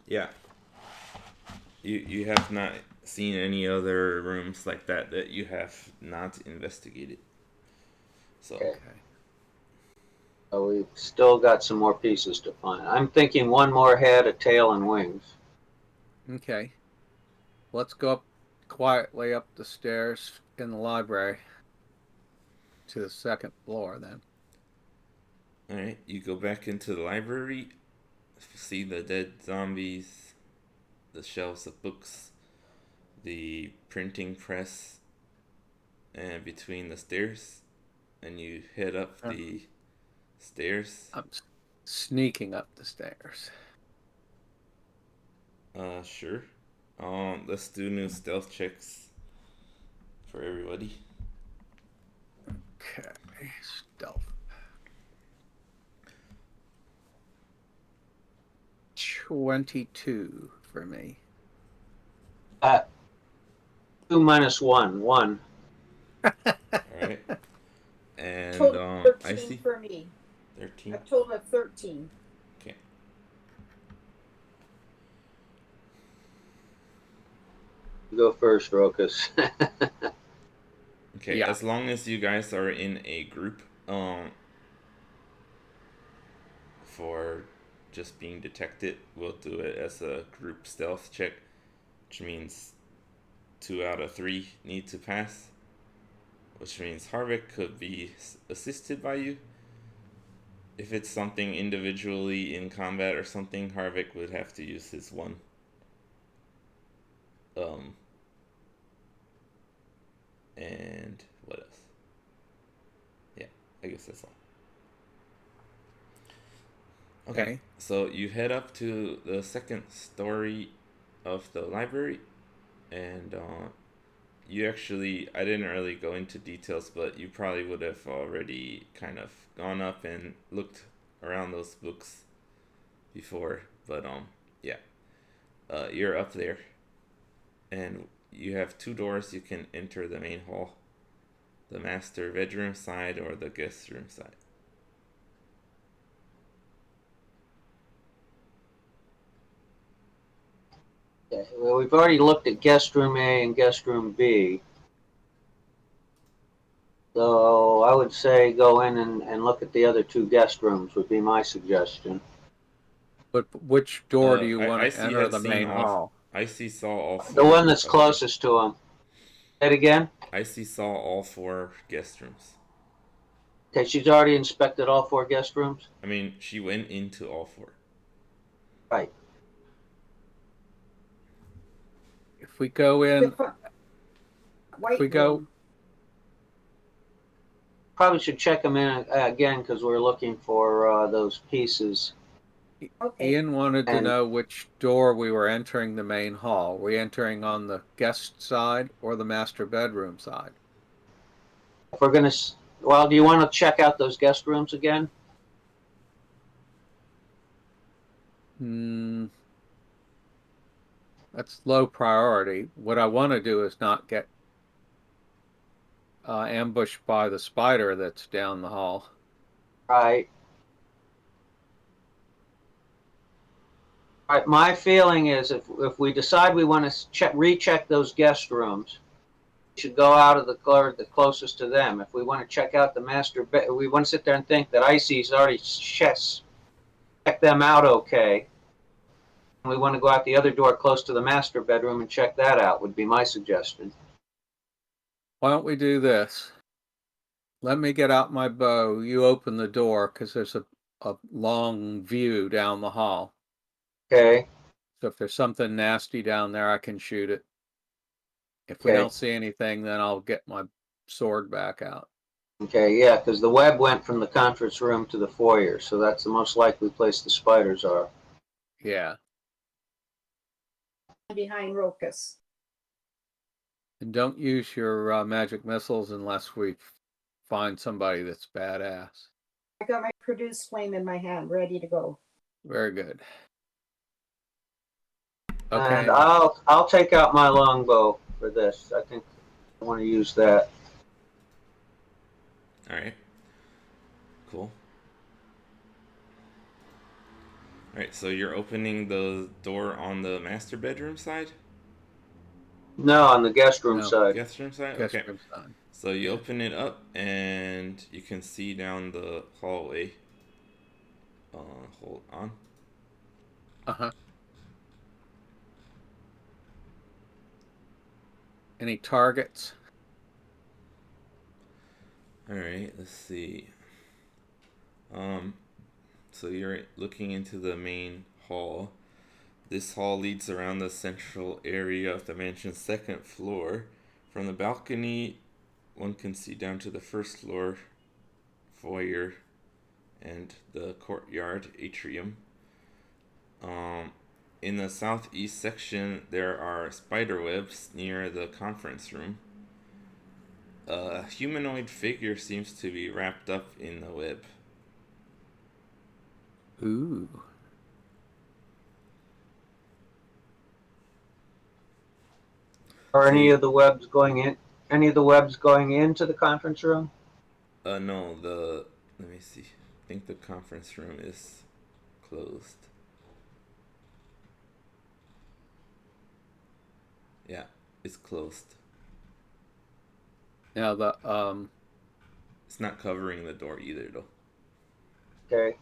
Yeah. You have not seen any other rooms like that you have not investigated. So okay. So we've still got some more pieces to find. I'm thinking one more head, a tail, and wings. Okay. Let's go up quietly up the stairs in the library to the second floor then. Alright, you go back into the library, see the dead zombies, the shelves of books, the printing press, and between the stairs, and you head up the stairs. I'm sneaking up the stairs. Sure. Let's do new stealth checks for everybody. Okay, stealth. 22 for me. 2 minus 1, 1. All right. And Total I 13 see for me. 13. A total of 13. Okay. Go first, Rokas. Okay. Yeah. As long as you guys are in a group, for just being detected, we'll do it as a group stealth check, which means 2 out of 3 need to pass, which means Harvick could be assisted by you. If it's something individually in combat or something, Harvick would have to use his one. And what else? Yeah, I guess that's all. Okay. So you head up to the second story of the library, and you actually, I didn't really go into details, but you probably would have already kind of gone up and looked around those books before, but yeah. You're up there, and you have 2 doors. You can enter the main hall, the master bedroom side or the guest room side. Okay, well, we've already looked at guest room A and guest room B. So I would say go in and look at the other 2 guest rooms would be my suggestion. But which door do you I want to see enter has the seen main all. hall? I see saw all 4. The one that's of closest to him. Say it again? I see saw all 4 guest rooms. Okay, she's already inspected all 4 guest rooms? I mean, she went into all 4. Right. If we go in, White if we go, room. Probably should check them in again because we're looking for those pieces. Okay. Ian wanted to And- know which door we were entering the main hall. Were we entering on the guest side or the master bedroom side? If we're going to, well, do you want to check out those guest rooms again? That's low priority. What I want to do is not get ambushed by the spider that's down the hall. Right. Right. My feeling is if we decide we want to recheck those guest rooms, we should go out of the closest to them. If we want to check out the master bed, we want to sit there and think that Icy's already checked them out okay. And we want to go out the other door close to the master bedroom and check that out would be my suggestion. Why don't we do this? Let me get out my bow. You open the door because there's a long view down the hall. Okay. So if there's something nasty down there, I can shoot it. If we Okay. don't see anything, then I'll get my sword back out. Okay, yeah, because the web went from the conference room to the foyer, so that's the most likely place the spiders are. Yeah. Behind Rokas. And don't use your magic missiles unless we find somebody that's badass. I got my produce flame in my hand, ready to go. Very good. Okay. And I'll take out my longbow for this. I think I want to use that. All right. Cool. All right, so you're opening the door on the master bedroom side? No, on the guest room No. side. Guest room side? Guest Okay. room side. So you open it up and you can see down the hallway. Hold on. Uh-huh. Any targets? All right, let's see. So you're looking into the main hall. This hall leads around the central area of the mansion's second floor. From the balcony, one can see down to the first floor foyer and the courtyard atrium. In the southeast section, there are spider webs near the conference room. A humanoid figure seems to be wrapped up in the web. Ooh. Are any of the webs going in? Any of the webs going into the conference room? No, let me see. I think the conference room is closed. Yeah, it's closed. Now the It's not covering the door either, though. Okay.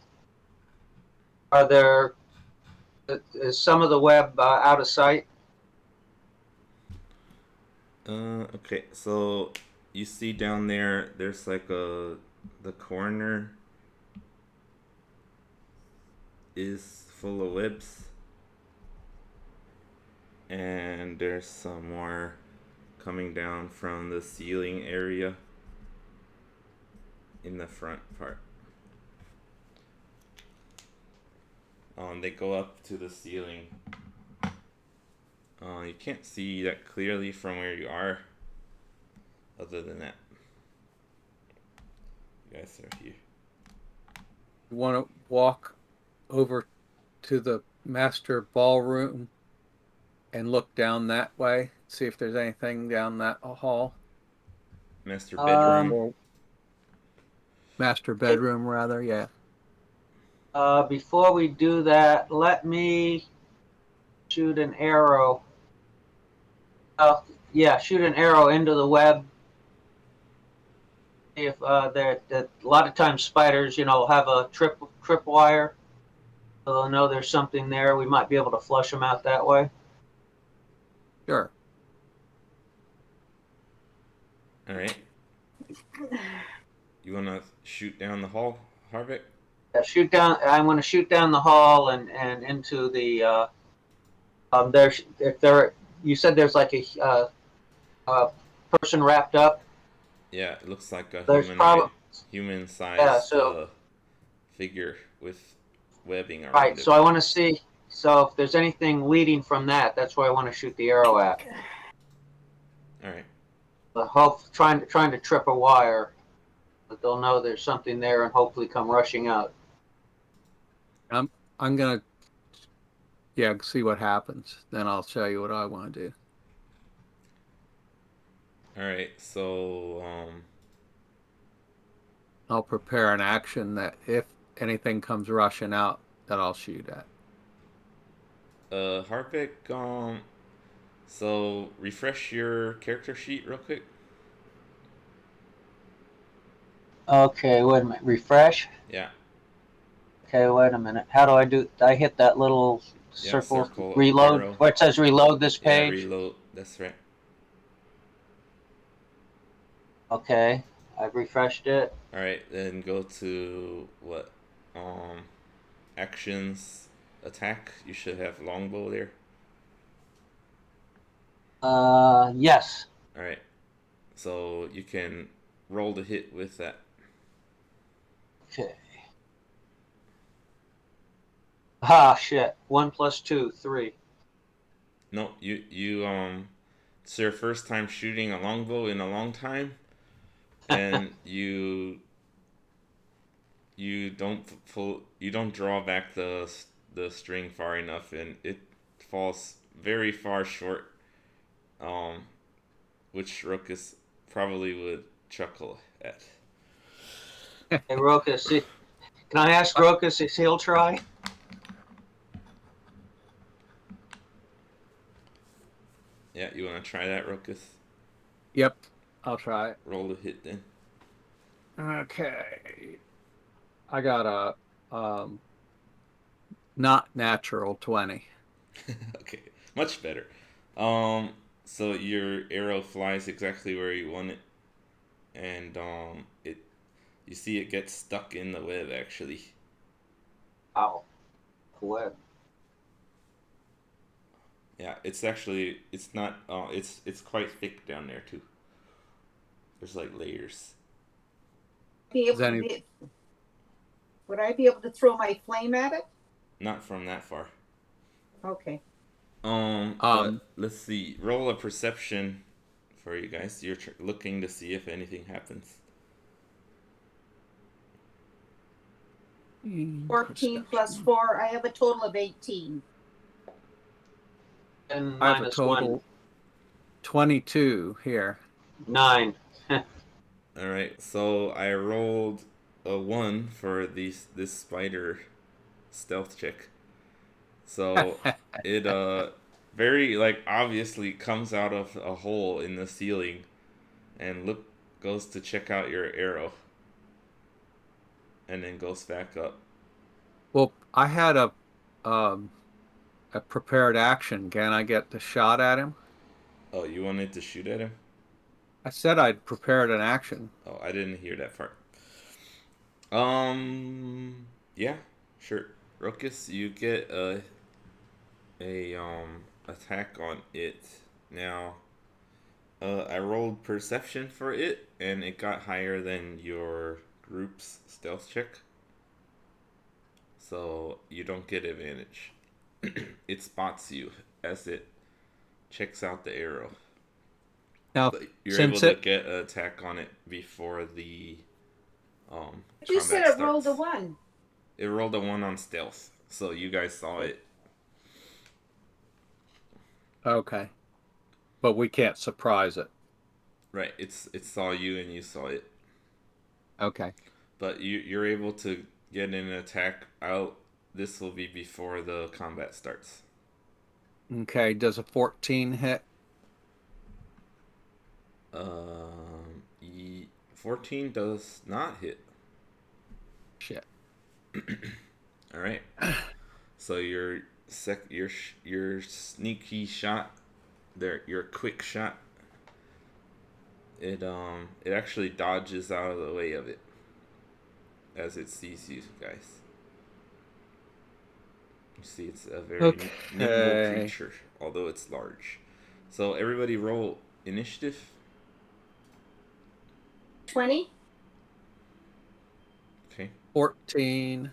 Are there? Is some of the web out of sight? Okay, so you see down there, there's like the corner is full of webs. And there's some more coming down from the ceiling area in the front part. They go up to the ceiling. You can't see that clearly from where you are. Other than that, you guys are here. you want to walk over to the master ballroom and look down that way, see if there's anything down that hall. Master bedroom. Or master bedroom, rather, yeah. Before we do that, let me shoot an arrow. Shoot an arrow into the web. If a lot of times spiders, have a trip wire, so they'll know there's something there. We might be able to flush them out that way. Sure. All right. You want to shoot down the hall, Harvick? Yeah, shoot down. I'm going to shoot down the hall and into the. There's if there. You said there's like a person wrapped up. Yeah, it looks like a There's human-sized figure with webbing around right. it. So I want to see. So if there's anything leading from that, that's where I want to shoot the arrow at. All right. The hope trying to trip a wire, but they'll know there's something there and hopefully come rushing out. I'm gonna see what happens. Then I'll show you what I want to do. All right. So I'll prepare an action that if anything comes rushing out, that I'll shoot at. Harvick, so refresh your character sheet real quick. Okay, wait a minute. Refresh. Yeah. Okay, wait a minute. How do I do? I hit that little circle, reload. Arrow. Where it says reload this page. Yeah, reload. That's right. Okay, I've refreshed it. All right, then go to what? Actions, attack. You should have longbow there. Yes. All right. So you can roll the hit with that. Okay. Ah, shit. 1 + 2, 3. No, you it's your first time shooting a longbow in a long time, and you don't draw back the string far enough, and it falls very far short. Which Rokus probably would chuckle at. Hey, Rokus, can I ask Rokus if he'll try? Yeah, you want to try that, Rokus? Yep, I'll try it. Roll the hit then. Okay. I got a not natural 20. Okay, much better. So your arrow flies exactly where you want it, and you see it gets stuck in the web actually. Ow. Web. Yeah, it's not. It's quite thick down there too. There's like layers. Be able Does to any be, would I be able to throw my flame at it? Not from that far. Okay. But let's see. Roll a perception for you guys. You're looking to see if anything happens. 14 plus 4. I have a total of 18. And I have a minus total 22 here. 1, 9. All right. So I rolled a 1 for this spider stealth check. So it very like obviously comes out of a hole in the ceiling and goes to check out your arrow and then goes back up. Well, I had a prepared action. Can I get the shot at him? Oh, you wanted to shoot at him? I said I'd prepared an action. Oh, I didn't hear that part. Yeah, sure. Ruckus, you get a attack on it. Now, I rolled perception for it, and it got higher than your group's stealth check. So you don't get advantage. It spots you as it checks out the arrow. Now, But you're able since to it get an attack on it before the But you said combat it rolled a starts. 1. It rolled a 1 on stealth, so you guys saw it. okay, but we can't surprise it. Right, it saw you and you saw it. Okay. But you're able to get an attack out. This will be before the combat starts. Okay, does a 14 hit? 14 does not hit. Shit. All right. So your sneaky shot, your quick shot, it actually dodges out of the way of it as it sees you guys. You see, it's a very nimble creature, although it's large. So everybody roll initiative. 20? Okay. 14.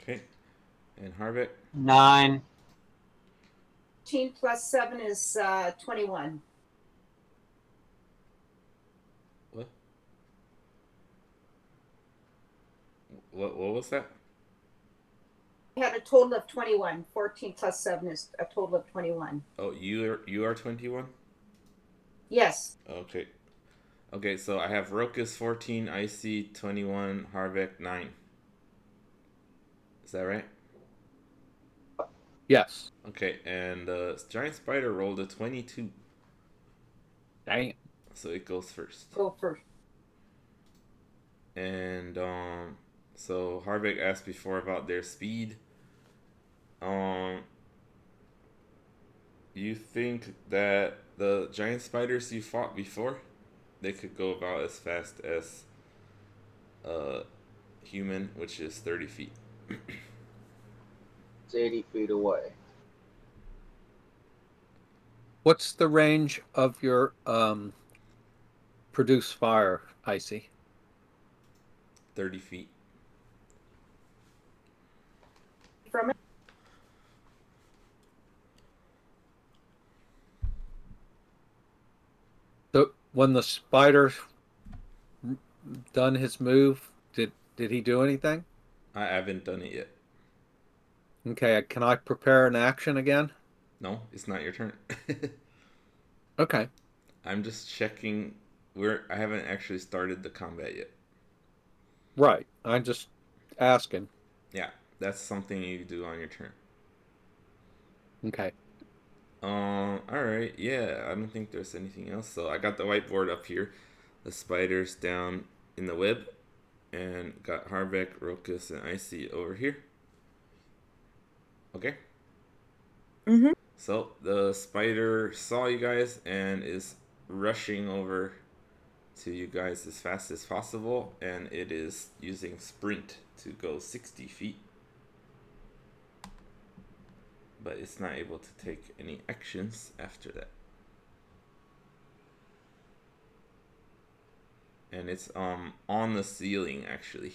Okay. And Harbeck? 9. 15 plus 7 is 21. What? What was that? I had a total of 21. 14 plus 7 is a total of 21. Oh, you are 21? Yes. Okay. Okay, so I have Rokus 14, Icy 21, Harbeck 9. Is that right? Yes. Okay, and Giant Spider rolled a 22. Dang. So it goes first. Go first. And so Harbeck asked before about their speed. You think that the giant spiders you fought before, they could go about as fast as a human, which is 30 feet. It's 80 feet away. What's the range of your produce fire, Icy? 30 feet. From it? So when the spider done his move, did he do anything? I haven't done it yet. Okay, can I prepare an action again? No, it's not your turn. Okay. I'm just checking. I haven't actually started the combat yet. Right. I'm just asking. Yeah, that's something you do on your turn. Okay. Alright, yeah, I don't think there's anything else. So I got the whiteboard up here. The spiders down in the web. And got Harbeck, Rokus, and Icy over here. Okay? Mm-hmm. So the spider saw you guys and is rushing over to you guys as fast as possible. And it is using sprint to go 60 feet. But it's not able to take any actions after that. and it's on the ceiling actually.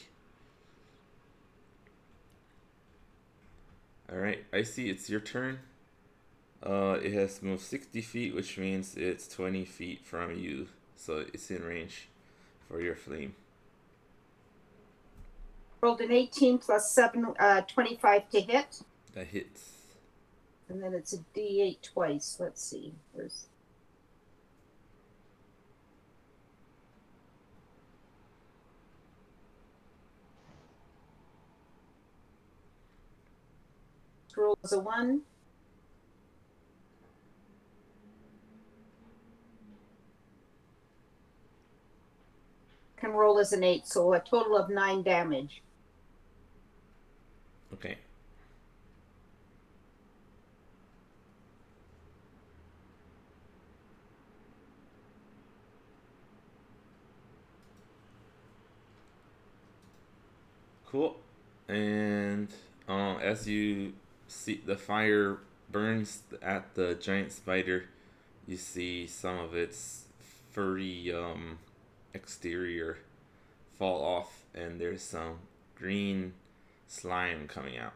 All right, Icy, it's your turn. It has moved 60 feet, which means it's 20 feet from you, so it's in range for your flame. Rolled an 18 plus 7, 25 to hit. That hits. And then it's a D8 twice. Let's see. Where's... Roll is a 1. Can roll as an 8, so a total of 9 damage. Okay. Cool. And as you see the fire burns at the giant spider, you see some of its furry exterior fall off, and there's some green slime coming out,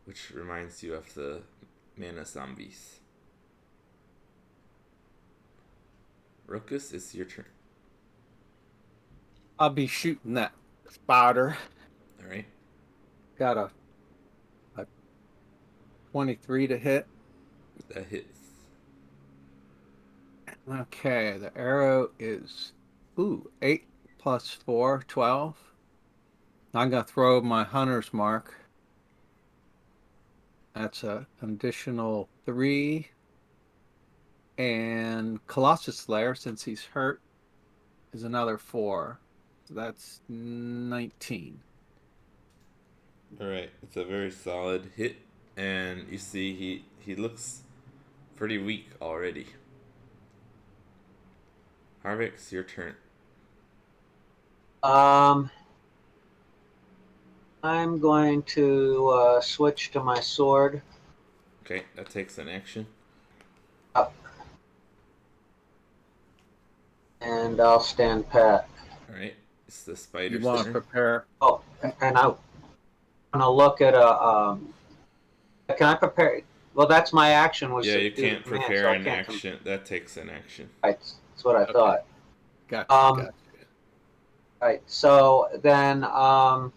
which reminds you of the mana zombies. Ruckus, it's your turn. I'll be shooting that spider. All right. Got a 23 to hit. That hits. Okay, the arrow is 8 plus 4, 12. I'm going to throw my hunter's mark. That's an additional 3. And Colossus Slayer, since he's hurt, is another 4. So that's 19. All right. It's a very solid hit, and you see he looks pretty weak already. Harvick, it's your turn. I'm going to switch to my sword. Okay, that takes an action. Up. And I'll stand pat. All right, it's the spider's You want to turn. prepare? Oh, and I want to look at a. Can I prepare? Well, that's my action. Was Yeah, to you do the can't command, prepare so I an can't action. That takes an action. Right, that's what I thought. Gotcha, Gotcha. Right, so then I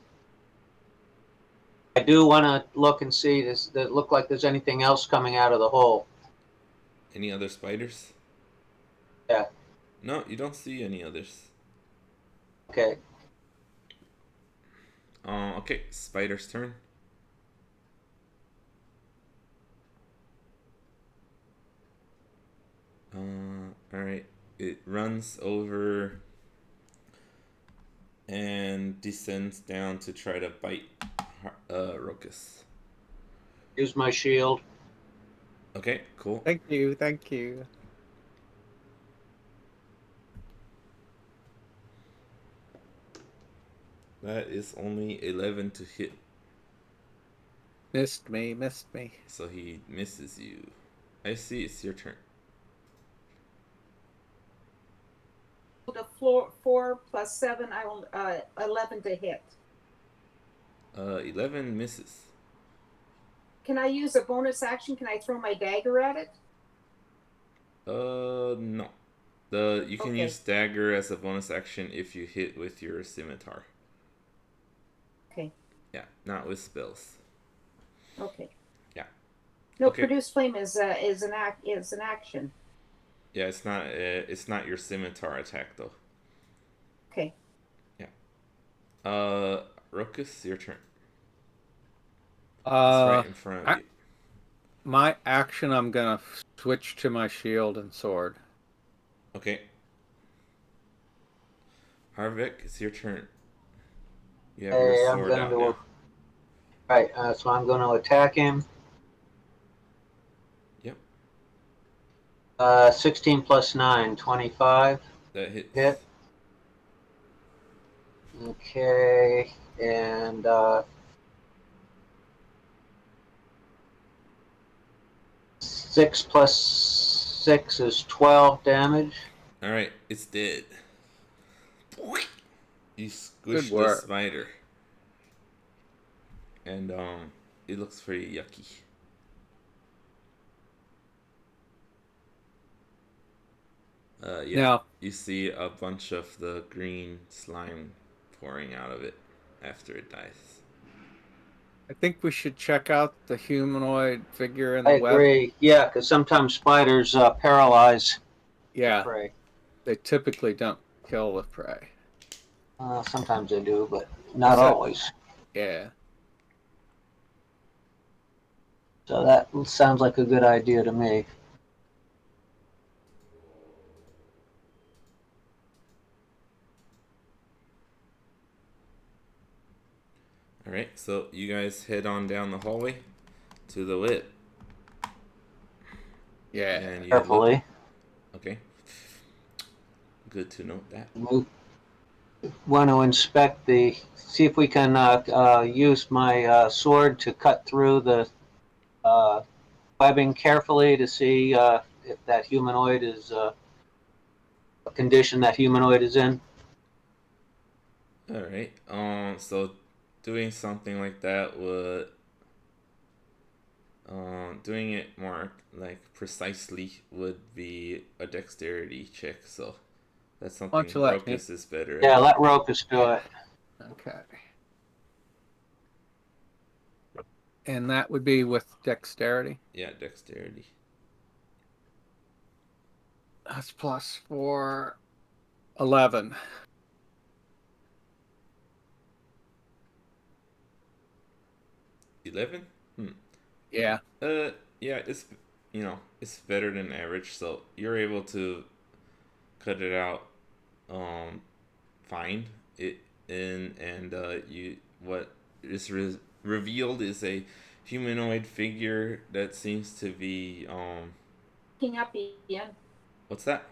do want to look and see. Does it look like there's anything else coming out of the hole? Any other spiders? Yeah. No, you don't see any others. Okay. Okay, spider's turn. All right. It runs over and descends down to try to bite Rokus. Use my shield. Okay, cool. Thank you, thank you. That is only 11 to hit. Missed me. So he misses you. I see, it's your turn. The 4 plus 7, I will 11 to hit. 11 misses. Can I use a bonus action? Can I throw my dagger at it? No. You can Okay. use dagger as a bonus action if you hit with your scimitar. Okay. Yeah, not with spells. Okay. Yeah. No, Okay. produce flame is an action. Yeah, it's not your scimitar attack though. Okay. Yeah. Rokus, your turn. It's Uh, right in front of you. My action, I'm gonna switch to my shield and sword. Okay. Harvick, it's your turn. You have your sword out now. Right, so I'm going to attack him. Yep. 16 plus 9, 25. That hits. Hit. Okay, and 6 plus 6 is 12 damage. All right, it's dead. You Good squished the work. spider, and it looks pretty yucky. Yeah, Now, you see a bunch of the green slime pouring out of it after it dies. I think we should check out the humanoid figure in I the web. agree. Yeah, because sometimes spiders paralyze the Yeah, prey. they typically don't kill the prey. Sometimes they do, but not Except, always. yeah. So that sounds like a good idea to me. All right, so you guys head on down the hallway to the whip. Yeah. And you Carefully. look. Okay. Good to note that. We want to see if we can use my sword to cut through the webbing carefully to see if that humanoid is what condition that humanoid is in. All right. So doing something like that would, doing it more like precisely would be a dexterity check. So that's Why don't something you let me? Rokus is better Yeah, at. let Rokus do Yeah. it. Okay. And that would be with dexterity. Yeah, dexterity. That's plus 4, 11. 11. Yeah. Yeah, it's better than average. So you're able to cut it out, fine. It and you what is revealed is a humanoid figure that seems to be Picking up Ian. what's that?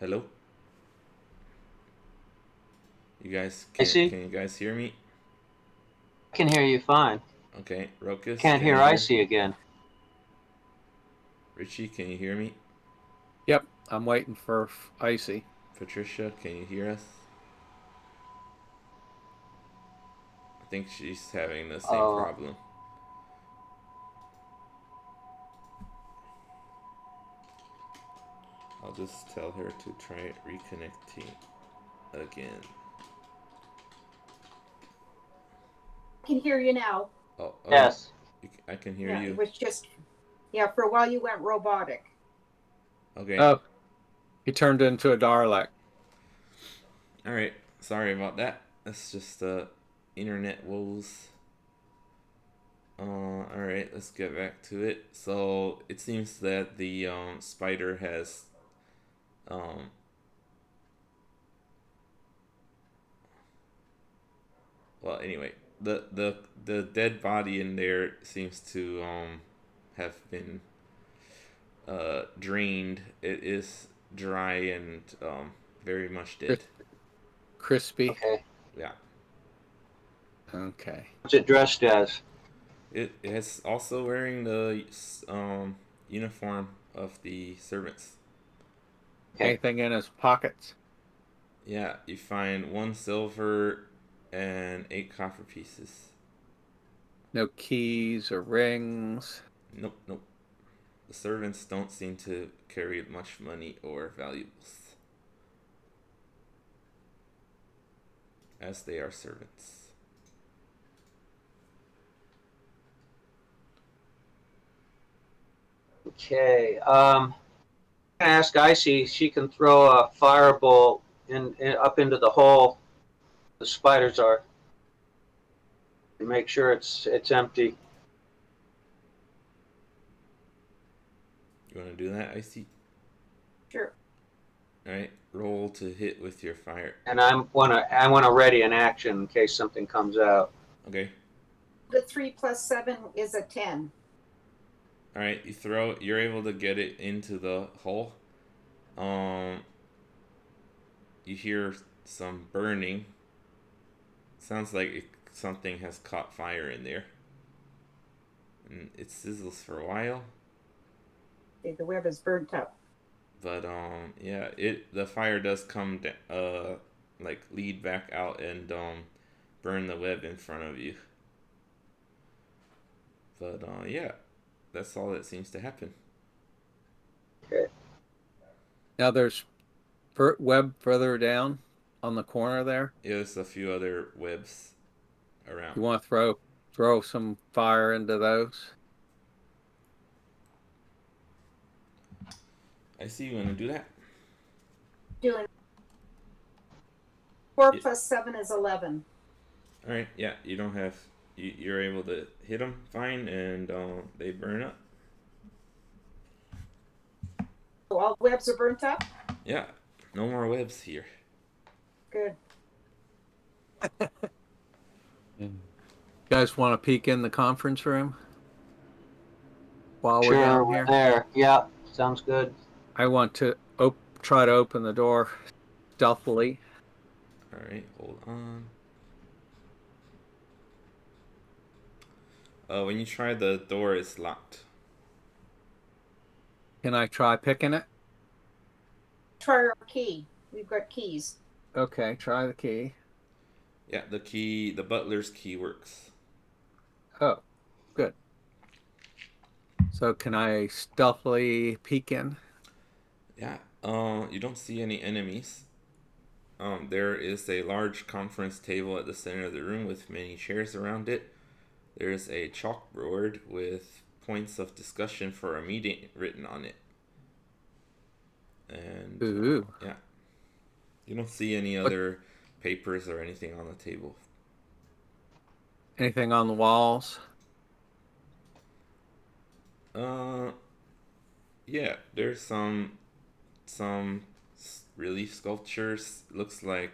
Hello? You guys can you guys hear me? I can hear you fine. Okay, Rokus, Can't can hear you hear? Icy again. Richie, can you hear me? Yep. I'm waiting for Icy. Patricia, can you hear us? I think she's having the same Oh, problem. I'll just tell her to try reconnecting again. I can hear you now. Oh, yes. I can hear Yeah, you. it was just, yeah, for a while you went robotic. Okay. Oh, he turned into a Dalek. All right. Sorry about that. That's just internet woes. All right. Let's get back to it. So it seems that the spider has um. Well, anyway, the dead body in there seems to have been drained. It is dry and very much dead. Crispy. Okay. Yeah. Okay. What's it dressed as? It is also wearing the uniform of the servants. Okay. Anything in his pockets? Yeah, you find 1 silver and 8 copper pieces. No keys or rings. Nope, nope. The servants don't seem to carry much money or valuables, as they are servants. Okay. I'm gonna ask Icy. She can throw a firebolt in up into the hole the spiders are, and make sure it's empty. You want to do that, Icy? Sure. Alright, roll to hit with your fire. And I wanna ready an action in case something comes out. Okay. The 3 plus 7 is a 10. Alright, you're able to get it into the hole. You hear some burning. Sounds like something has caught fire in there. And it sizzles for a while. Okay, the web is burnt up. But yeah, the fire does come like lead back out and burn the web in front of you. But yeah, that's all that seems to happen. Okay. Now there's web further down on the corner there. Yeah, there's a few other webs around. You want to throw some fire into those? I see you want to do that. Doing 4 Yeah. plus 7 is 11. All right, yeah, you don't have you're able to hit them fine, and they burn up. So all webs are burnt up? Yeah, no more webs here. Good. You guys want to peek in the conference room while we're Sure, down we're here? there. Yeah, sounds good. I want to try to open the door stealthily. All right, hold on. When you try, the door is locked. Can I try picking it? Try our key. We've got keys. Okay, try the key. Yeah, the butler's key works. Oh, good. So can I stealthily peek in? Yeah, you don't see any enemies. There is a large conference table at the center of the room with many chairs around it. There's a chalkboard with points of discussion for a meeting written on it. And Ooh. yeah, you don't see any other papers or anything on the table. Anything on the walls? Yeah, there's some relief sculptures. Looks like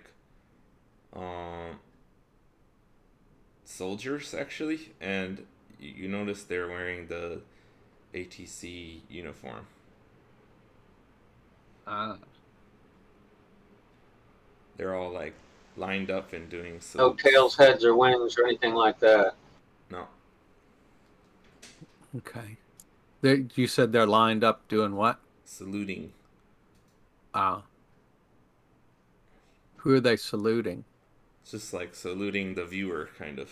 soldiers actually, and you notice they're wearing the ATC uniform. They're all like lined up and doing No salutes. tails, heads, or wings or anything like that. No. Okay. You said they're lined up doing what? Saluting. Who are they saluting? It's just like saluting the viewer, kind of.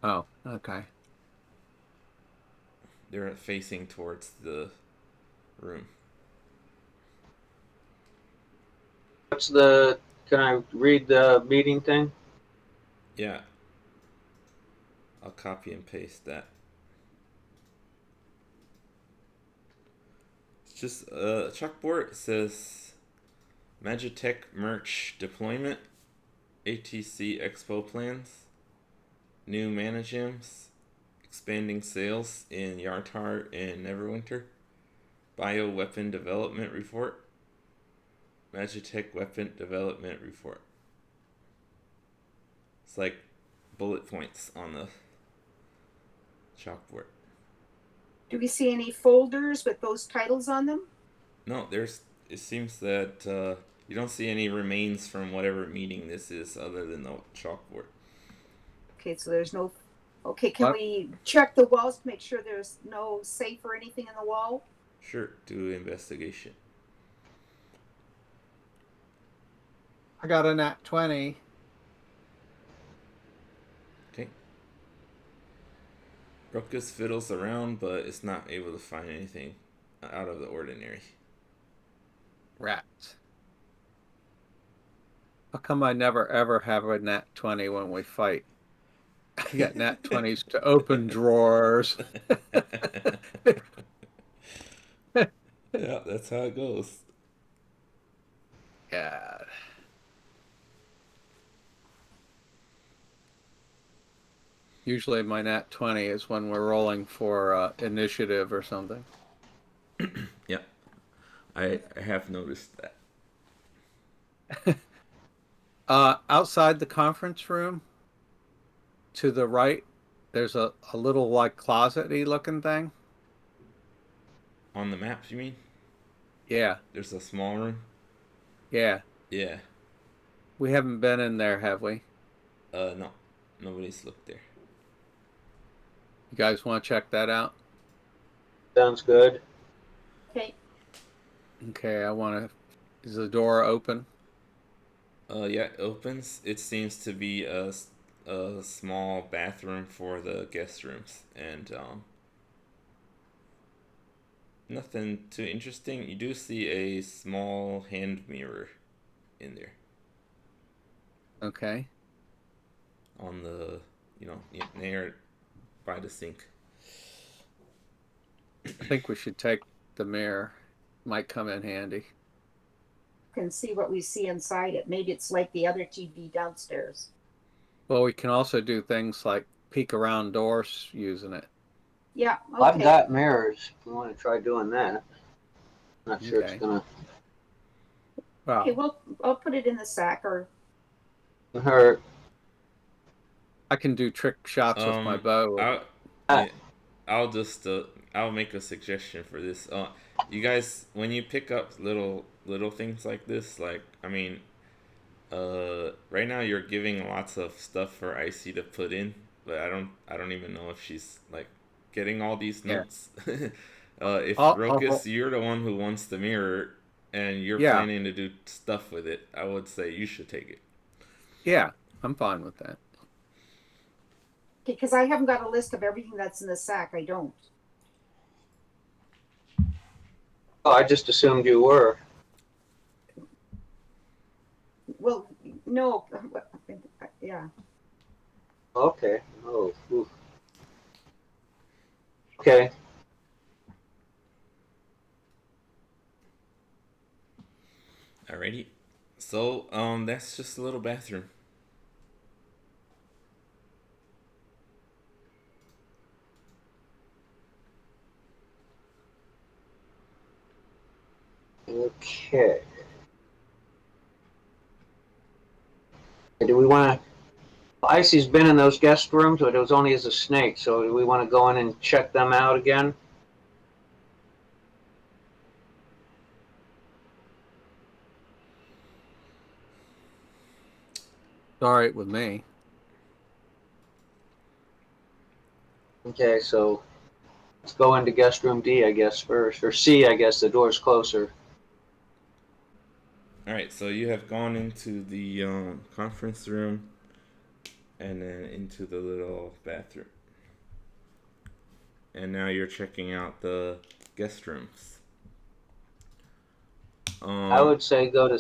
Oh, okay. They're facing towards the room. Can I read the meeting thing? Yeah. I'll copy and paste that. It's just a chalkboard. It says Magitech merch deployment, ATC expo plans, new managems, expanding sales in Yartar and Neverwinter, bioweapon development report, Magitech weapon development report. It's like bullet points on the chalkboard. Do we see any folders with those titles on them? No, it seems that you don't see any remains from whatever meeting this is other than the chalkboard. Okay, so there's no... Okay, can we check the walls to make sure there's no safe or anything in the wall? Sure, do investigation. I got a nat 20. Okay. Ruckus fiddles around, but it's not able to find anything out of the ordinary. Rats. How come I never ever have a nat 20 when we fight? I got nat 20s to open drawers. Yeah, that's how it goes. God. Usually my nat 20 is when we're rolling for initiative or something. Yeah, I have noticed that. Outside the conference room, to the right, there's a little like closet-y looking thing. On the map, you mean? Yeah. There's a small room? Yeah. Yeah. We haven't been in there, have we? No. Nobody's looked there. You guys want to check that out? Sounds good. Okay. Okay, is the door open? Yeah, it opens. It seems to be a small bathroom for the guest rooms, and nothing too interesting. You do see a small hand mirror in there Okay. on the, near by the sink. I think we should take the mirror. Might come in handy. Can see what we see inside it. Maybe it's like the other TV downstairs. Well, we can also do things like peek around doors using it. Yeah. Well, I've Okay. got mirrors. If we want to try doing that. Not sure it's Okay. gonna Okay. Well, I'll put it in the sack or. hurt. I can do trick shots with my bow with I it. yeah, I'll just I'll make a suggestion for this. You guys, when you pick up little things like this, like I mean, right now you're giving lots of stuff for Icy to put in, but I don't even know if she's like getting all these Yeah. notes. If I'll Rokus, you're the one who wants the mirror, and you're yeah, planning to do stuff with it, I would say you should take it. yeah, I'm fine with that. Because I haven't got a list of everything that's in the sack. I don't. Oh, I just assumed you were. Well, no. Yeah. Okay. Oh. Oof. Okay. Alrighty. So, that's just a little bathroom. Okay. Do we want to? Icy's been in those guest rooms, but it was only as a snake. So do we want to go in and check them out again? It's all right with me. Okay, so let's go into guest room D, I guess, first. Or C, I guess. The door's closer. Alright, so you have gone into the conference room and then into the little bathroom. And now you're checking out the guest rooms. I would say go to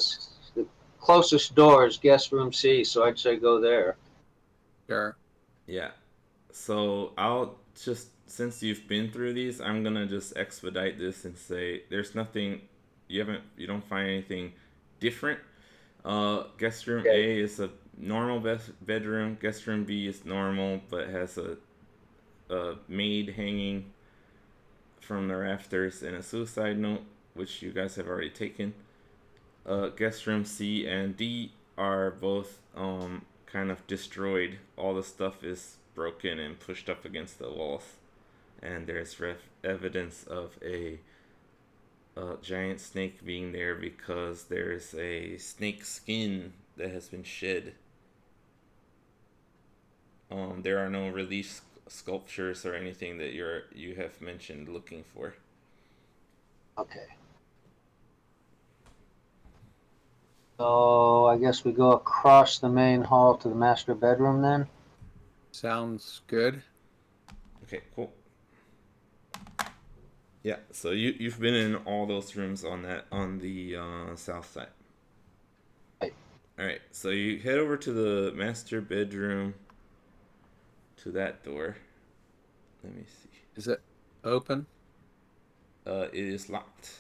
the closest door is guest room C, so I'd say go there. Sure. Yeah. So I'll just, since you've been through these, I'm gonna just expedite this and say there's nothing, you don't find anything different. Guest room Okay. A is a normal bedroom. Guest room B is normal, but has a maid hanging from the rafters and a suicide note, which you guys have already taken. Guest room C and D are both kind of destroyed. All the stuff is broken and pushed up against the walls, and there's evidence of a giant snake being there because there's a snake skin that has been shed. There are no relief sculptures or anything that you have mentioned looking for. Okay. So I guess we go across the main hall to the master bedroom then. Sounds good. Okay, cool. Yeah, so you've been in all those rooms on the south side. Right. All right, so you head over to the master bedroom, to that door. Let me see. Is it open? It is locked.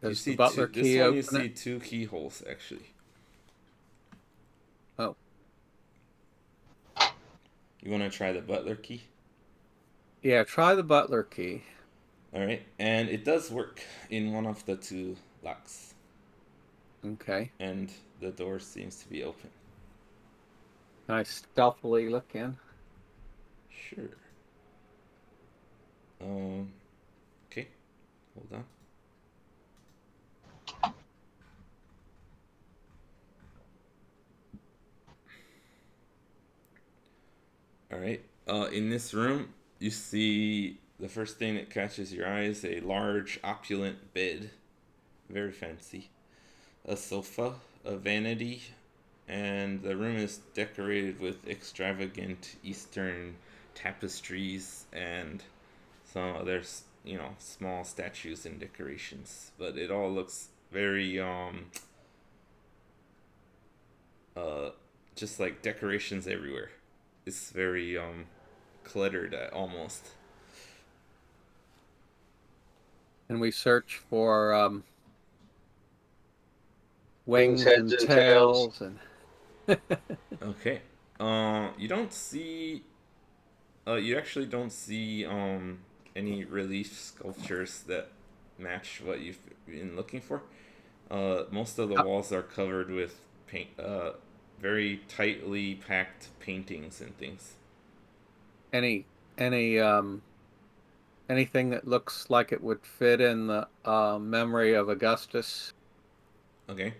You Does the see butler this key one. You open see it? two keyholes actually. Oh, You want to try the butler key? yeah, try the butler key. All right, and it does work in one of the two locks, Okay. and the door seems to be open. Can I stealthily look in? Sure. Okay. Hold on. All right. In this room, you see the first thing that catches your eye is a large, opulent bed, very fancy, a sofa, a vanity, and the room is decorated with extravagant Eastern tapestries and some other, small statues and decorations. But it all looks very, just like decorations everywhere. It's very, cluttered almost. And we search for wings heads, and and tails. tails and Okay. You don't see. You actually don't see any relief sculptures that match what you've been looking for. Most of the walls are covered with paint. Very tightly packed paintings and things. any any anything that looks like it would fit in the memory of Augustus. Okay.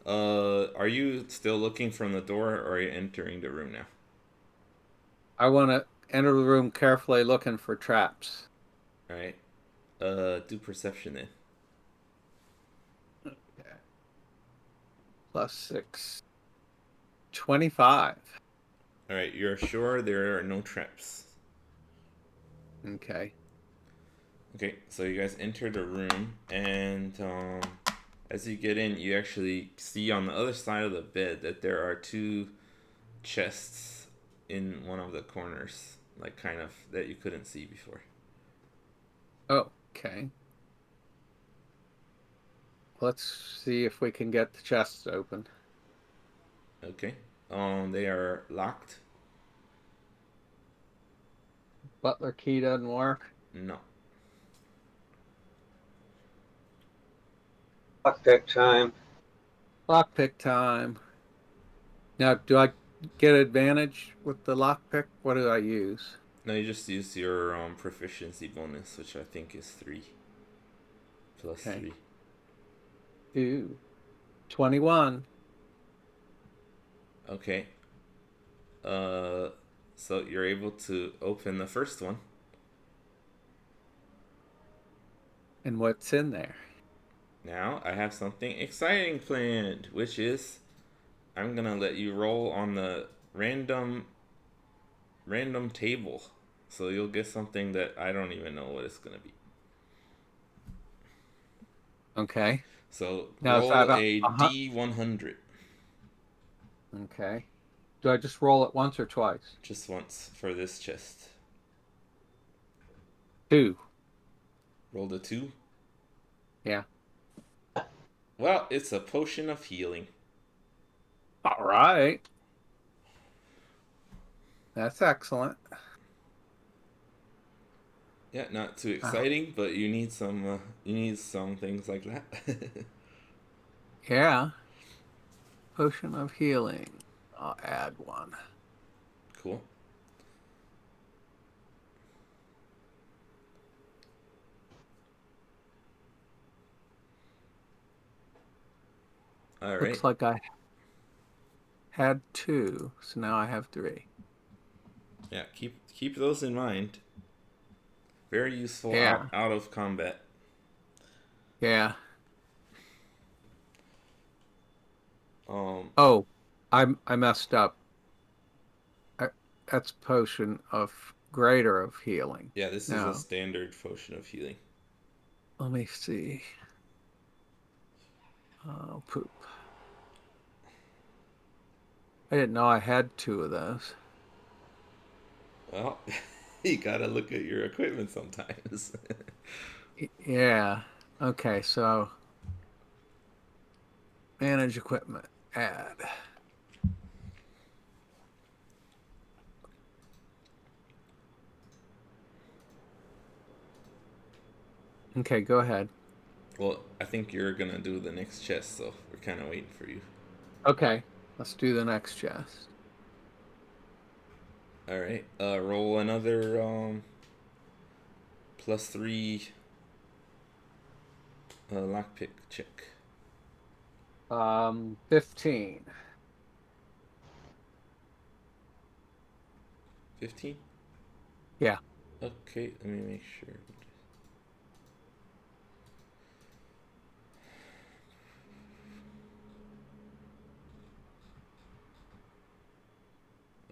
Are you still looking from the door, or are you entering the room now? I want to enter the room carefully, looking for traps. All right. Do perception then. Okay. +6. 25. All right. You're sure there are no traps. Okay. Okay. So you guys enter the room, and as you get in, you actually see on the other side of the bed that there are two chests in one of the corners, like kind of that you couldn't see before. Oh, okay. Let's see if we can get the chests open. Okay. They are locked. Butler key doesn't work. No. Lockpick time. Lockpick time. Now, do I get advantage with the lockpick? What do I use? No, you just use your proficiency bonus, which I think is 3 plus Okay. 3. Ooh. 21. Okay. So you're able to open the first one. And what's in there? Now I have something exciting planned, which is I'm gonna let you roll on the random table. So you'll get something that I don't even know what it's gonna be. Okay. So Now, is that roll a D100. Okay. Do I just roll it once or twice? Just once for this chest. 2. Rolled a 2. Yeah. Well, it's a potion of healing. All right. That's excellent. Yeah, not too exciting, but you need some things like that. Yeah. Potion of healing. I'll add 1. Cool. All right. Looks like I had 2, so now I have 3. Yeah, keep those in mind. Very useful Yeah. out of combat. Yeah. Um. Oh, I messed up. That's potion of greater of healing. Yeah, this is a standard potion of healing. Let me see. Oh, poop. I didn't know I had 2 of those. Well, you gotta look at your equipment sometimes. Yeah. Okay, so manage equipment. Add. Okay, go ahead. Well, I think you're gonna do the next chest, so we're kind of waiting for you. Okay, let's do the next chest. All right. Roll another +3 lockpick check. 15. 15. Yeah. Okay, let me make sure.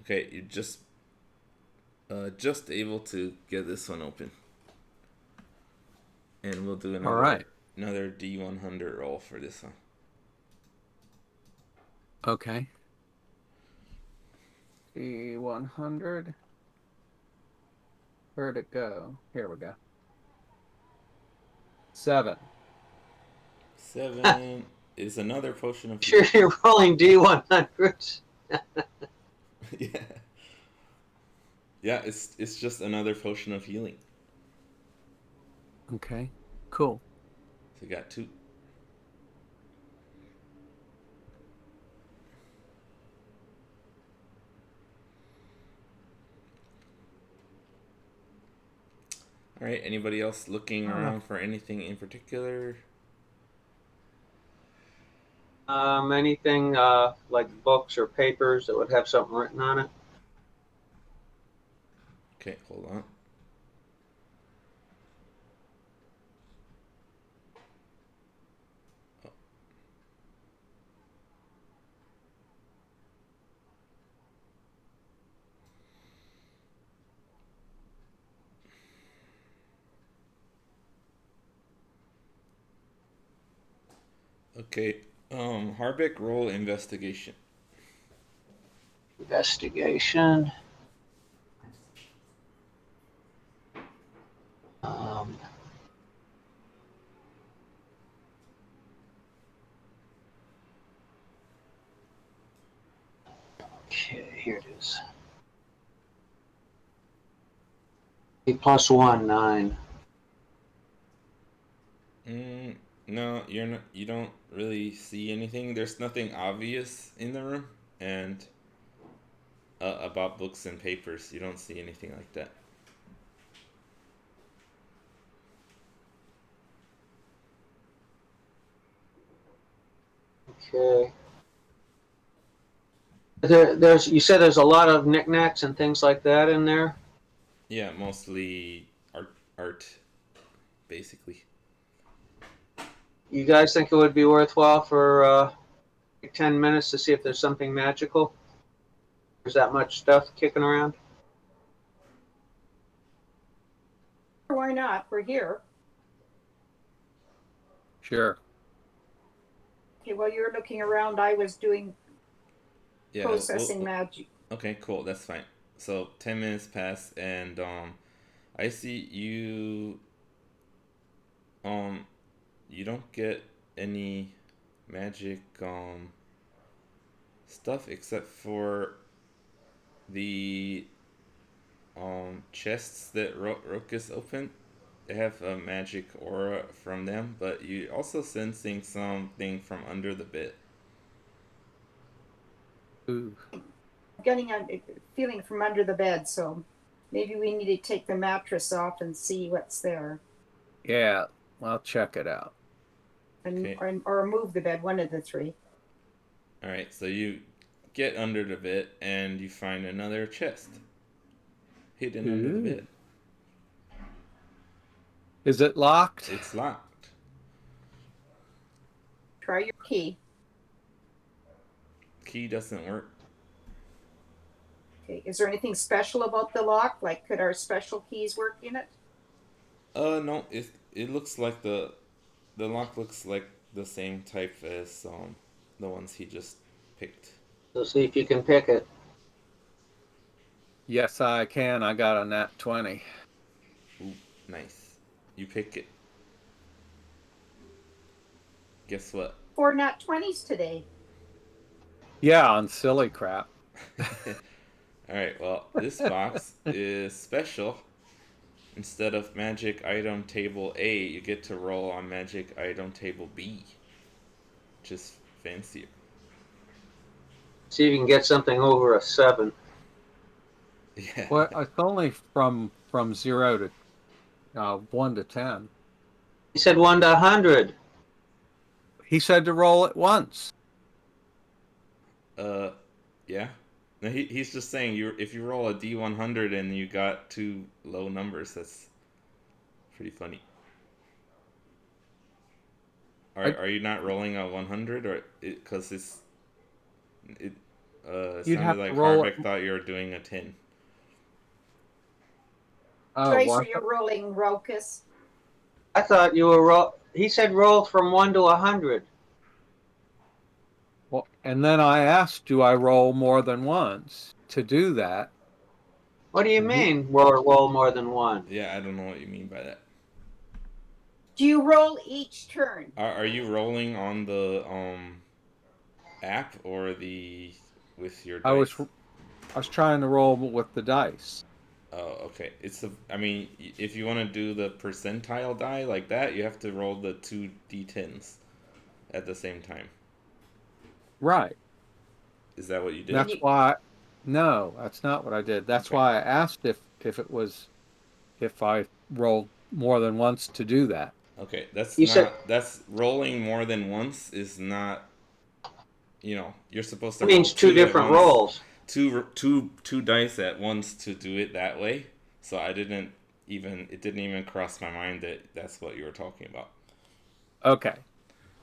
Okay, you just able to get this one open. And we'll do All right. another D100 roll for this one. Okay. D100. Where'd it go? Here we go. 7. 7 is another potion of Sure, healing. you're rolling D100s. Yeah. Yeah, it's just another potion of healing. Okay. Cool. So you got 2. All right. Anybody else looking around for anything in particular? Anything like books or papers that would have something written on it? Okay, hold on. Okay. Harbeck, roll investigation. Investigation. Um, okay, here it is. +1, 9. No, you're not. You don't really see anything. There's nothing obvious in the room, and about books and papers, you don't see anything like that. Okay. There's you said there's a lot of knickknacks and things like that in there. Yeah, mostly art, basically. You guys think it would be worthwhile for 10 minutes to see if there's something magical? There's that much stuff kicking around. Why not? We're here. Sure. Okay, while you're looking around, I was doing processing magic. Okay, cool. That's fine. So 10 minutes pass, and I see you. You don't get any magic stuff except for the chests that Rokus opened. They have a magic aura from them, but you also sensing something from under the bed. Ooh. Getting a feeling from under the bed, so maybe we need to take the mattress off and see what's there. Yeah, I'll check it out. And Okay. or move the bed, one of the 3. All right, so you get under the bed and you find another chest hidden under the bed. Is it locked? It's locked. Try your key. Key doesn't work. Okay, is there anything special about the lock? Like, could our special keys work in it? No. It looks like the lock looks like the same type as the ones he just picked. So see if you can pick it. Yes, I can. I got a nat 20. Ooh, nice. You pick it. Guess what? 4 nat 20s today. Yeah, on silly crap. Alright, well, this box is special. Instead of magic item table A, you get to roll on magic item table B. Which is fancier. See if you can get something over a 7. Yeah. Well, it's only from 0 to 1 to 10. He said 1 to 100. He said to roll it once. Yeah. No, he's just saying if you roll a D100 and you got two low numbers, that's pretty funny. Are you not rolling a 100 or because it You'd sounded have to like roll it. Harbeck thought you were doing a 10. Dice Well, are you rolling, Rokus? I thought you were he said roll from 1 to 100. well, and then I asked, do I roll more than once to do that? What do you And mean roll more than one? Yeah, I don't know what you mean by that. Do you roll each turn? Are you rolling on the app or with your I dice? was trying to roll with the dice. Oh, okay. I mean, if you want to do the percentile die like that, you have to roll the two d10s at the same time. Right. Is that what you did? That's why. No, that's not what I did. That's Okay. why I asked if I rolled more than once to do that. Okay, that's rolling more than once is not. You're supposed to It roll means two two at different once. rolls. Two dice at once to do it that way. So it didn't even cross my mind that that's what you were talking about. Okay.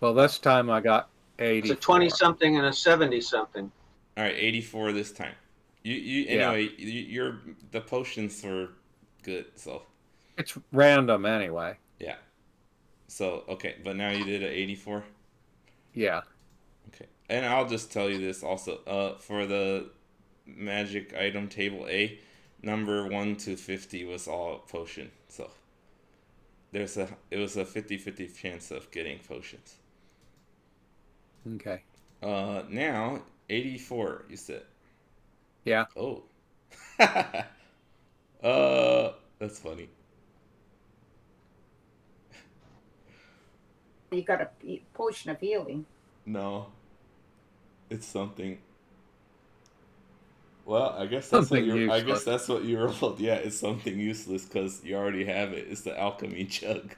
Well, this time I got 84. It's a 20-something and a 70-something. All right, 84 this time. Anyway. The potions were good, so It's random anyway. yeah. So okay, but now you did a 84. Yeah. Okay, and I'll just tell you this also. For the magic item table A, number 1 to 50 was all potion. So it was a 50-50 chance of getting potions. Okay. Now 84. You said. Yeah. Oh. That's funny. You got a potion of healing. No. It's something. Well, I guess Something useless. that's what you rolled. Yeah, it's something useless because you already have it. It's the alchemy jug.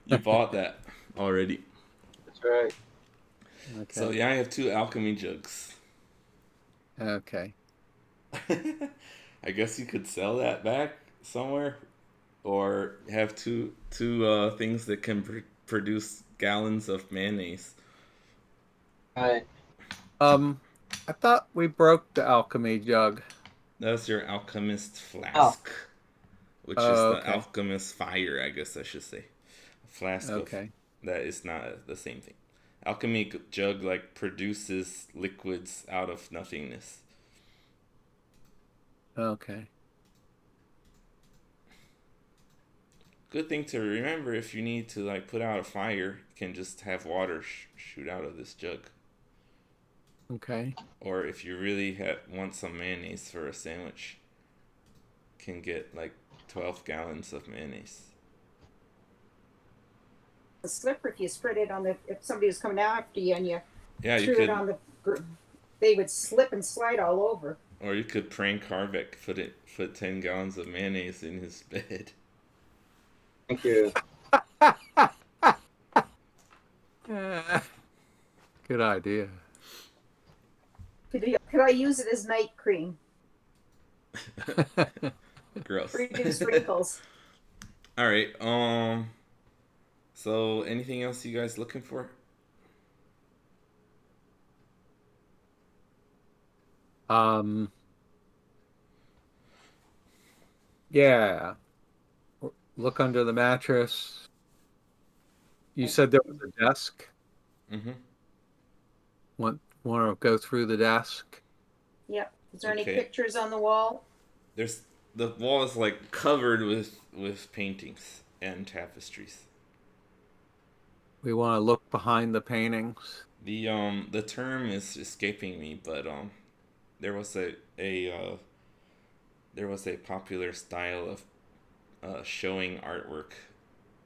You bought that already. That's right. Okay. So yeah, I have two alchemy jugs. Okay. I guess you could sell that back somewhere, or have two things that can produce gallons of mayonnaise. Right. I thought we broke the alchemy jug. That's your alchemist flask, which is the Okay. alchemist fire, I guess I should say. A flask of that is not the same thing. Alchemy jug produces liquids out of nothingness. Okay. Good thing to remember if you need to put out a fire, you can just have water shoot out of this jug. Okay. Or if you really want some mayonnaise for a sandwich, can get 12 gallons of mayonnaise. The slipper, if you spread it if somebody was coming after you and you threw it on they would slip and slide all over. Or you could prank Harbeck, put 10 gallons of mayonnaise in his bed. Thank you. Good idea. Could I use it as night cream? Gross. Reduce wrinkles. All right. So anything else you guys looking for? Yeah. Look under the mattress. You said there was a desk? Mm-hmm. Want to go through the desk? Yep. Is there any pictures on the wall? The wall is covered with paintings and tapestries. We want to look behind the paintings. The term is escaping me, but there was a popular style of showing artwork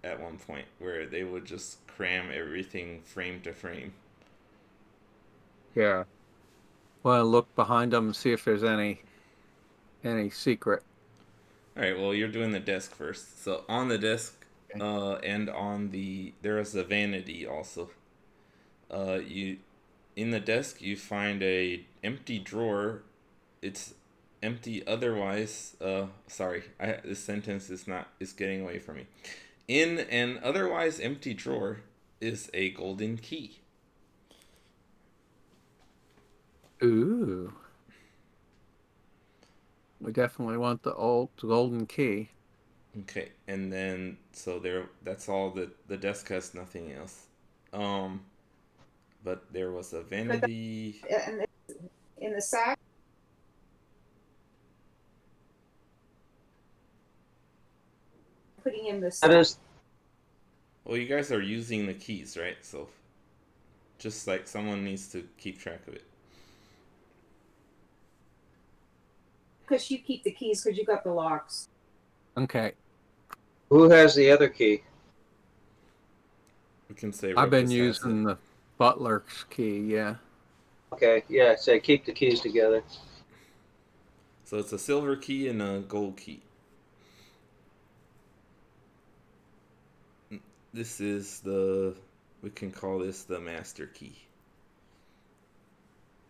at one point where they would just cram everything frame to frame. Yeah. Want to look behind them and see if there's any secret. All right. Well, you're doing the desk first. So on the desk, and there is a vanity also. in the desk you find a empty drawer. It's empty otherwise. Sorry, this sentence is getting away from me. In an otherwise empty drawer is a golden key. Ooh. We definitely want the old golden key. Okay, and then so that's all the desk has nothing else. But there was a vanity. And in the sack. Putting in the sack. That is, Well, you guys are using the keys, right? So just like someone needs to keep track of it. Because you keep the keys because you got the locks. Okay. who has the other key? We can say I've been Ruckus has using the butler's key, yeah. Okay, yeah, say keep the keys together. So it's a silver key and a gold key. This is we can call this the master key.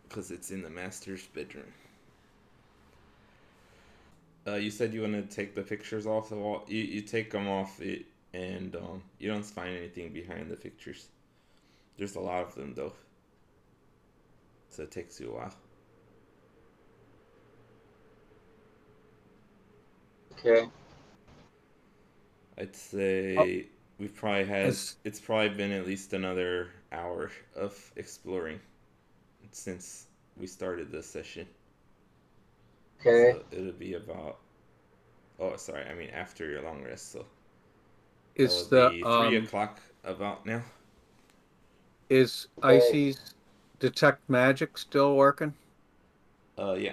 Because it's in the master's bedroom. You said you want to take the pictures off the wall. You take them off it, and you don't find anything behind the pictures. There's a lot of them though, so it takes you a while. Okay. I'd say we've probably had. It's probably been at least another hour of exploring since we started this session. Okay. So it'll be about. Oh, sorry. I mean after your long rest. So is that'll the be 3 o'clock about now. is Icy's detect magic still working? Yeah.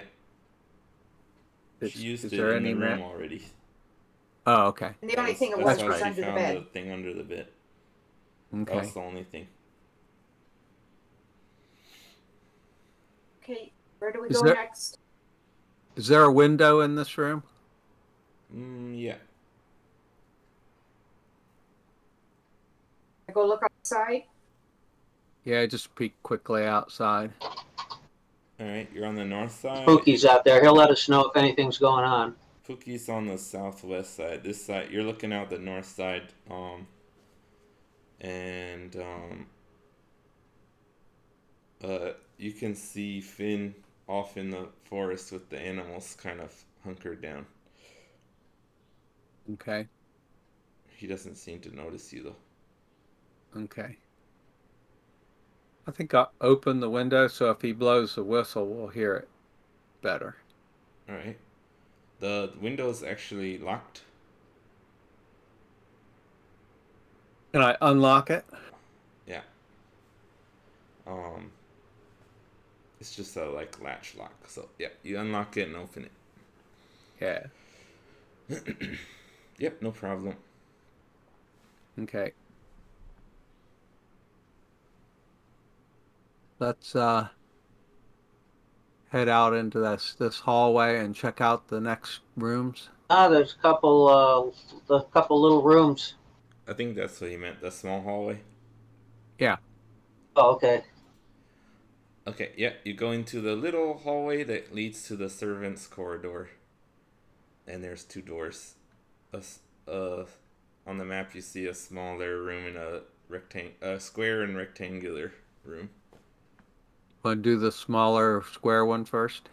She used Is it there in any the room already. Oh, okay. And the only thing it That's was how was she under the found bed. the thing under the bed. That Okay. was the only thing. Okay, where do we Is go there- next? Is there a window in this room? Yeah. I go look outside. Yeah, just peek quickly outside. All right. You're on the north side. Pookie's out there. He'll let us know if anything's going on. Pookie's on the southwest side. This side, you're looking out the north side. And you can see Finn off in the forest with the animals kind of hunkered down. Okay. He doesn't seem to notice you though. Okay. I think I'll open the window so if he blows the whistle, we'll hear it better. All right. The window's actually locked. Can I unlock it? Yeah. It's just a latch lock. So yeah, you unlock it and open it. Yeah. Yep, no problem. Okay. Let's head out into this hallway and check out the next rooms. There's a couple little rooms. I think that's what he meant. The small hallway. Yeah. Oh, okay. Okay, yeah, you go into the little hallway that leads to the servants' corridor. And there's 2 doors. On the map you see a smaller room and a square and rectangular room. Want to do the smaller square one first?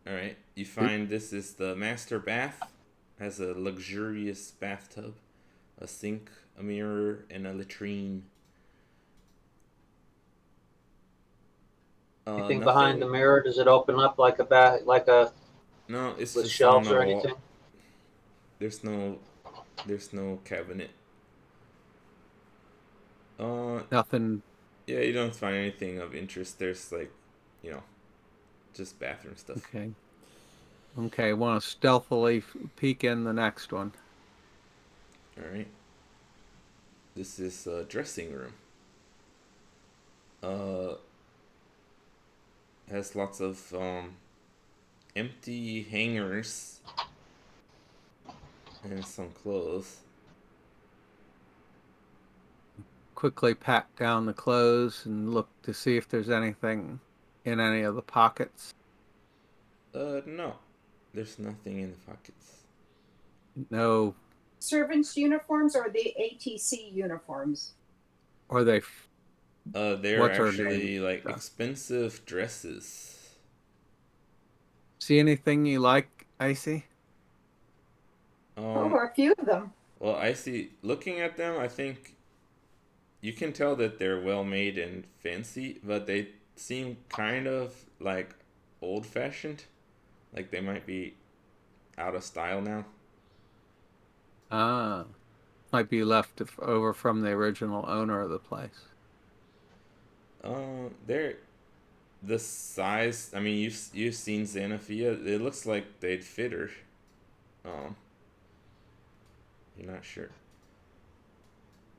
Alright, you find this is the master bath. Has a luxurious bathtub, a sink, a mirror, and a latrine. Anything behind the mirror? Does it open up like a No, it's with just shelves on or a wall. anything? There's no cabinet. Nothing. Yeah, you don't find anything of interest. There's just bathroom stuff. Okay. Okay, want to stealthily peek in the next one. All right. This is a dressing room. Has lots of empty hangers and some clothes. quickly pat down the clothes and look to see if there's anything in any of the pockets. No. There's nothing in the pockets. No, Servants' uniforms or the ATC uniforms? or they, They're what's her name? actually like expensive dresses. See anything you like, Icy? Oh, a few of them. Well, I see. Looking at them, I think you can tell that they're well made and fancy, but they seem kind of like old fashioned. Like they might be out of style now. Ah, might be left over from the original owner of the place. They're the size. I mean, you've seen Xanathia. It looks like they'd fit her. Um, you're not sure.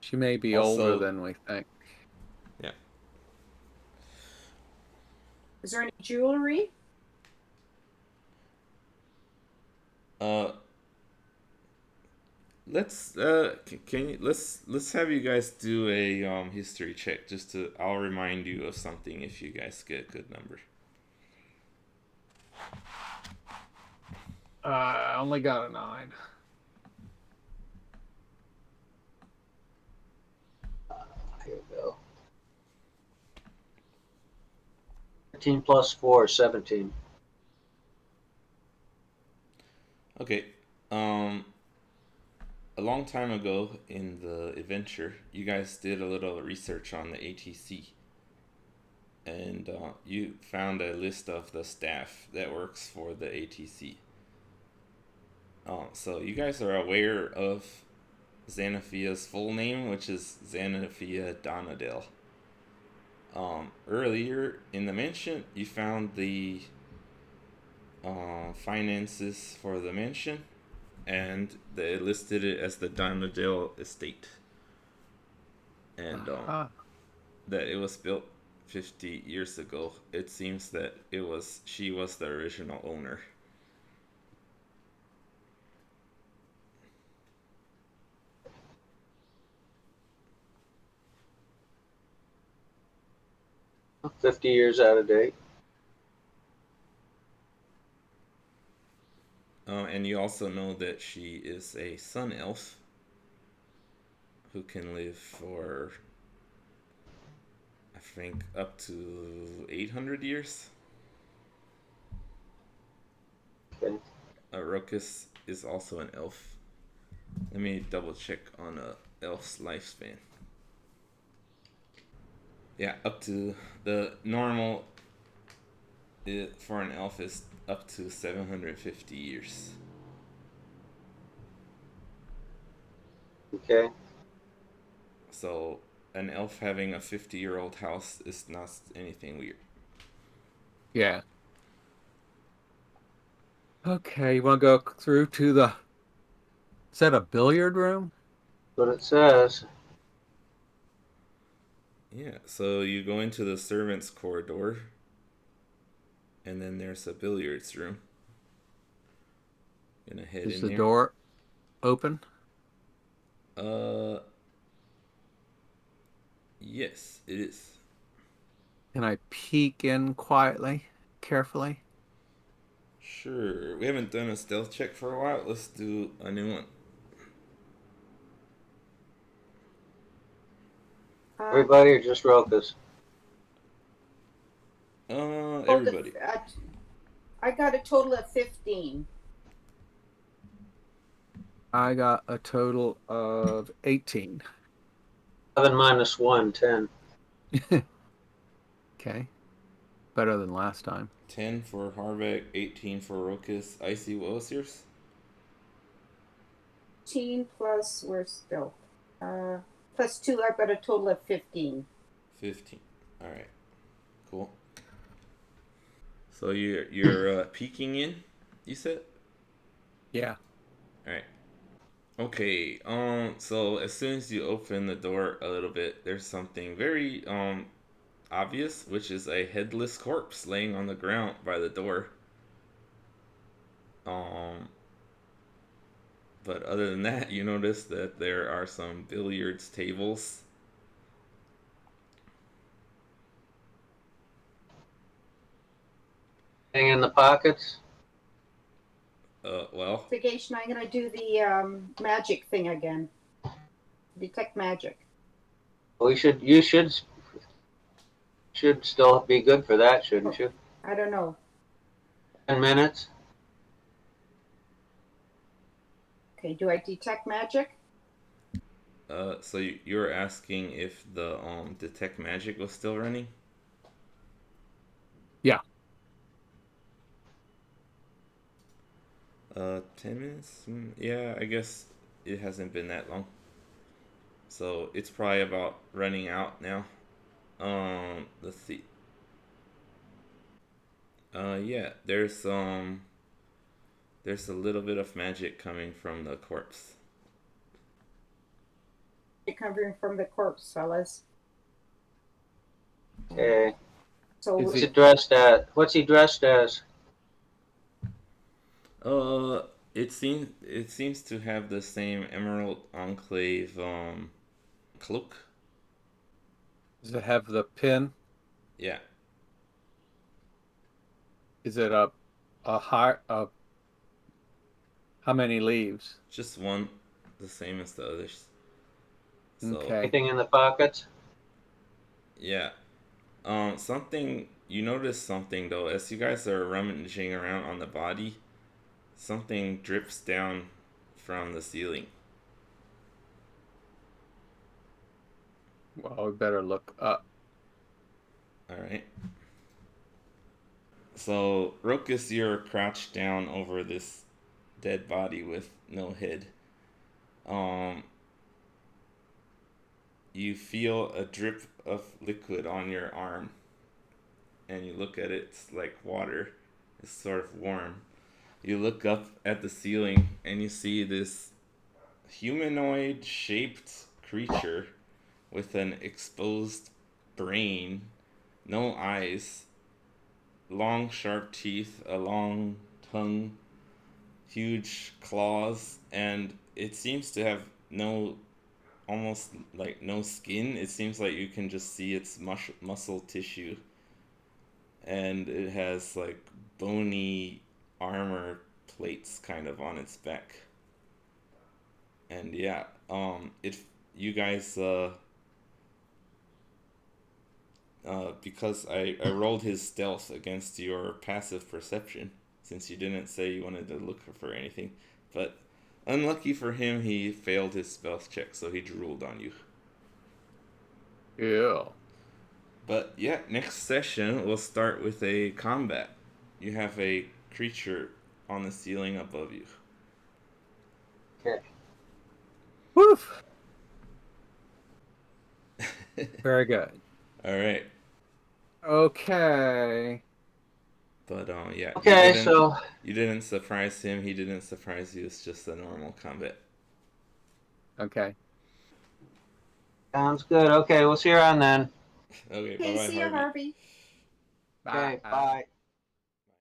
She may be Also- older than we think. Yeah. Is there any jewelry? Let's can you let's have you guys do a history check just to I'll remind you of something if you guys get a good number. I only got a 9. Here we go. 13 plus 4 is 17. Okay. A long time ago in the adventure, you guys did a little research on the ATC. And you found a list of the staff that works for the ATC. So you guys are aware of Xanathia's full name, which is Xanathia Donadel. Earlier in the mansion, you found the finances for the mansion, and they listed it as the Donadel estate. And that it was built 50 years ago. It seems that she was the original owner. Oh, 50 years out of date. And you also know that she is a sun elf who can live for, I think, up to 800 years. Okay. Rokus is also an elf. Let me double check on a elf's lifespan. Yeah, up to the normal for an elf is up to 750 years. Okay. So an elf having a 50-year-old house is not anything weird. Yeah. Okay, you want to go through to the... Is that a billiard room? What it says. Yeah, so you go into the servants' corridor, and then there's a billiards room. Gonna head Is in the there. door open? Yes, it is. Can I peek in quietly, carefully? Sure. We haven't done a stealth check for a while. Let's do a new one. Everybody or just Rokus? Everybody. I got a total of 15. I got a total of 18. 7 minus 1, 10. Okay. Better than last time. 10 for Harbeck, 18 for Rokus. Icy, what was yours? 15 plus, where's still? Plus 2, I've got a total of 15. 15. Alright. Cool. So you're peeking in, you said? Yeah. Alright. Okay, so as soon as you open the door a little bit, there's something very obvious, which is a headless corpse laying on the ground by the door. But other than that, you notice that there are some billiards tables Thing in the pockets? Well, Investigation, I'm gonna do the magic thing again. Detect magic. You should still be good for that, shouldn't you? I don't know. 10 minutes? Okay, do I detect magic? so you're asking if the detect magic was still running? Yeah. 10 minutes? Yeah, I guess it hasn't been that long. So it's probably about running out now. Let's see. Yeah, there's a little bit of magic coming from the corpse. It covering from the corpse, fellas. Okay. So What's he dressed as? What's he dressed as? Uh, it seems to have the same Emerald Enclave cloak. Does it have the pin? Yeah, Is it a high how many leaves? just one, the same as the others. So Okay. Anything in the pockets? yeah, something you notice something though as you guys are rummaging around on the body, something drips down from the ceiling. Well, we better look up. All right. So Rokus, you're crouched down over this dead body with no head. Um, you feel a drip of liquid on your arm, and you look at it. It's like water. It's sort of warm. You look up at the ceiling, and you see this humanoid shaped creature with an exposed brain, no eyes, long sharp teeth, a long tongue, huge claws, and it seems to have no, almost like no skin. It seems like you can just see its muscle tissue, and it has like bony armor plates kind of on its back. And yeah, if you guys because I rolled his stealth against your passive perception, since you didn't say you wanted to look for anything. But unlucky for him, he failed his stealth check, so he drooled on you. Yeah. But yeah, next session we'll start with a combat. You have a creature on the ceiling above you. Okay. Woof. Very good. All right. Okay. But yeah, Okay, so you didn't surprise him. He didn't surprise you. It's just a normal combat. Okay. sounds good. Okay, we'll see you around then. Okay, bye okay, bye, see you, Harvey. Harvey. Okay, Bye. bye.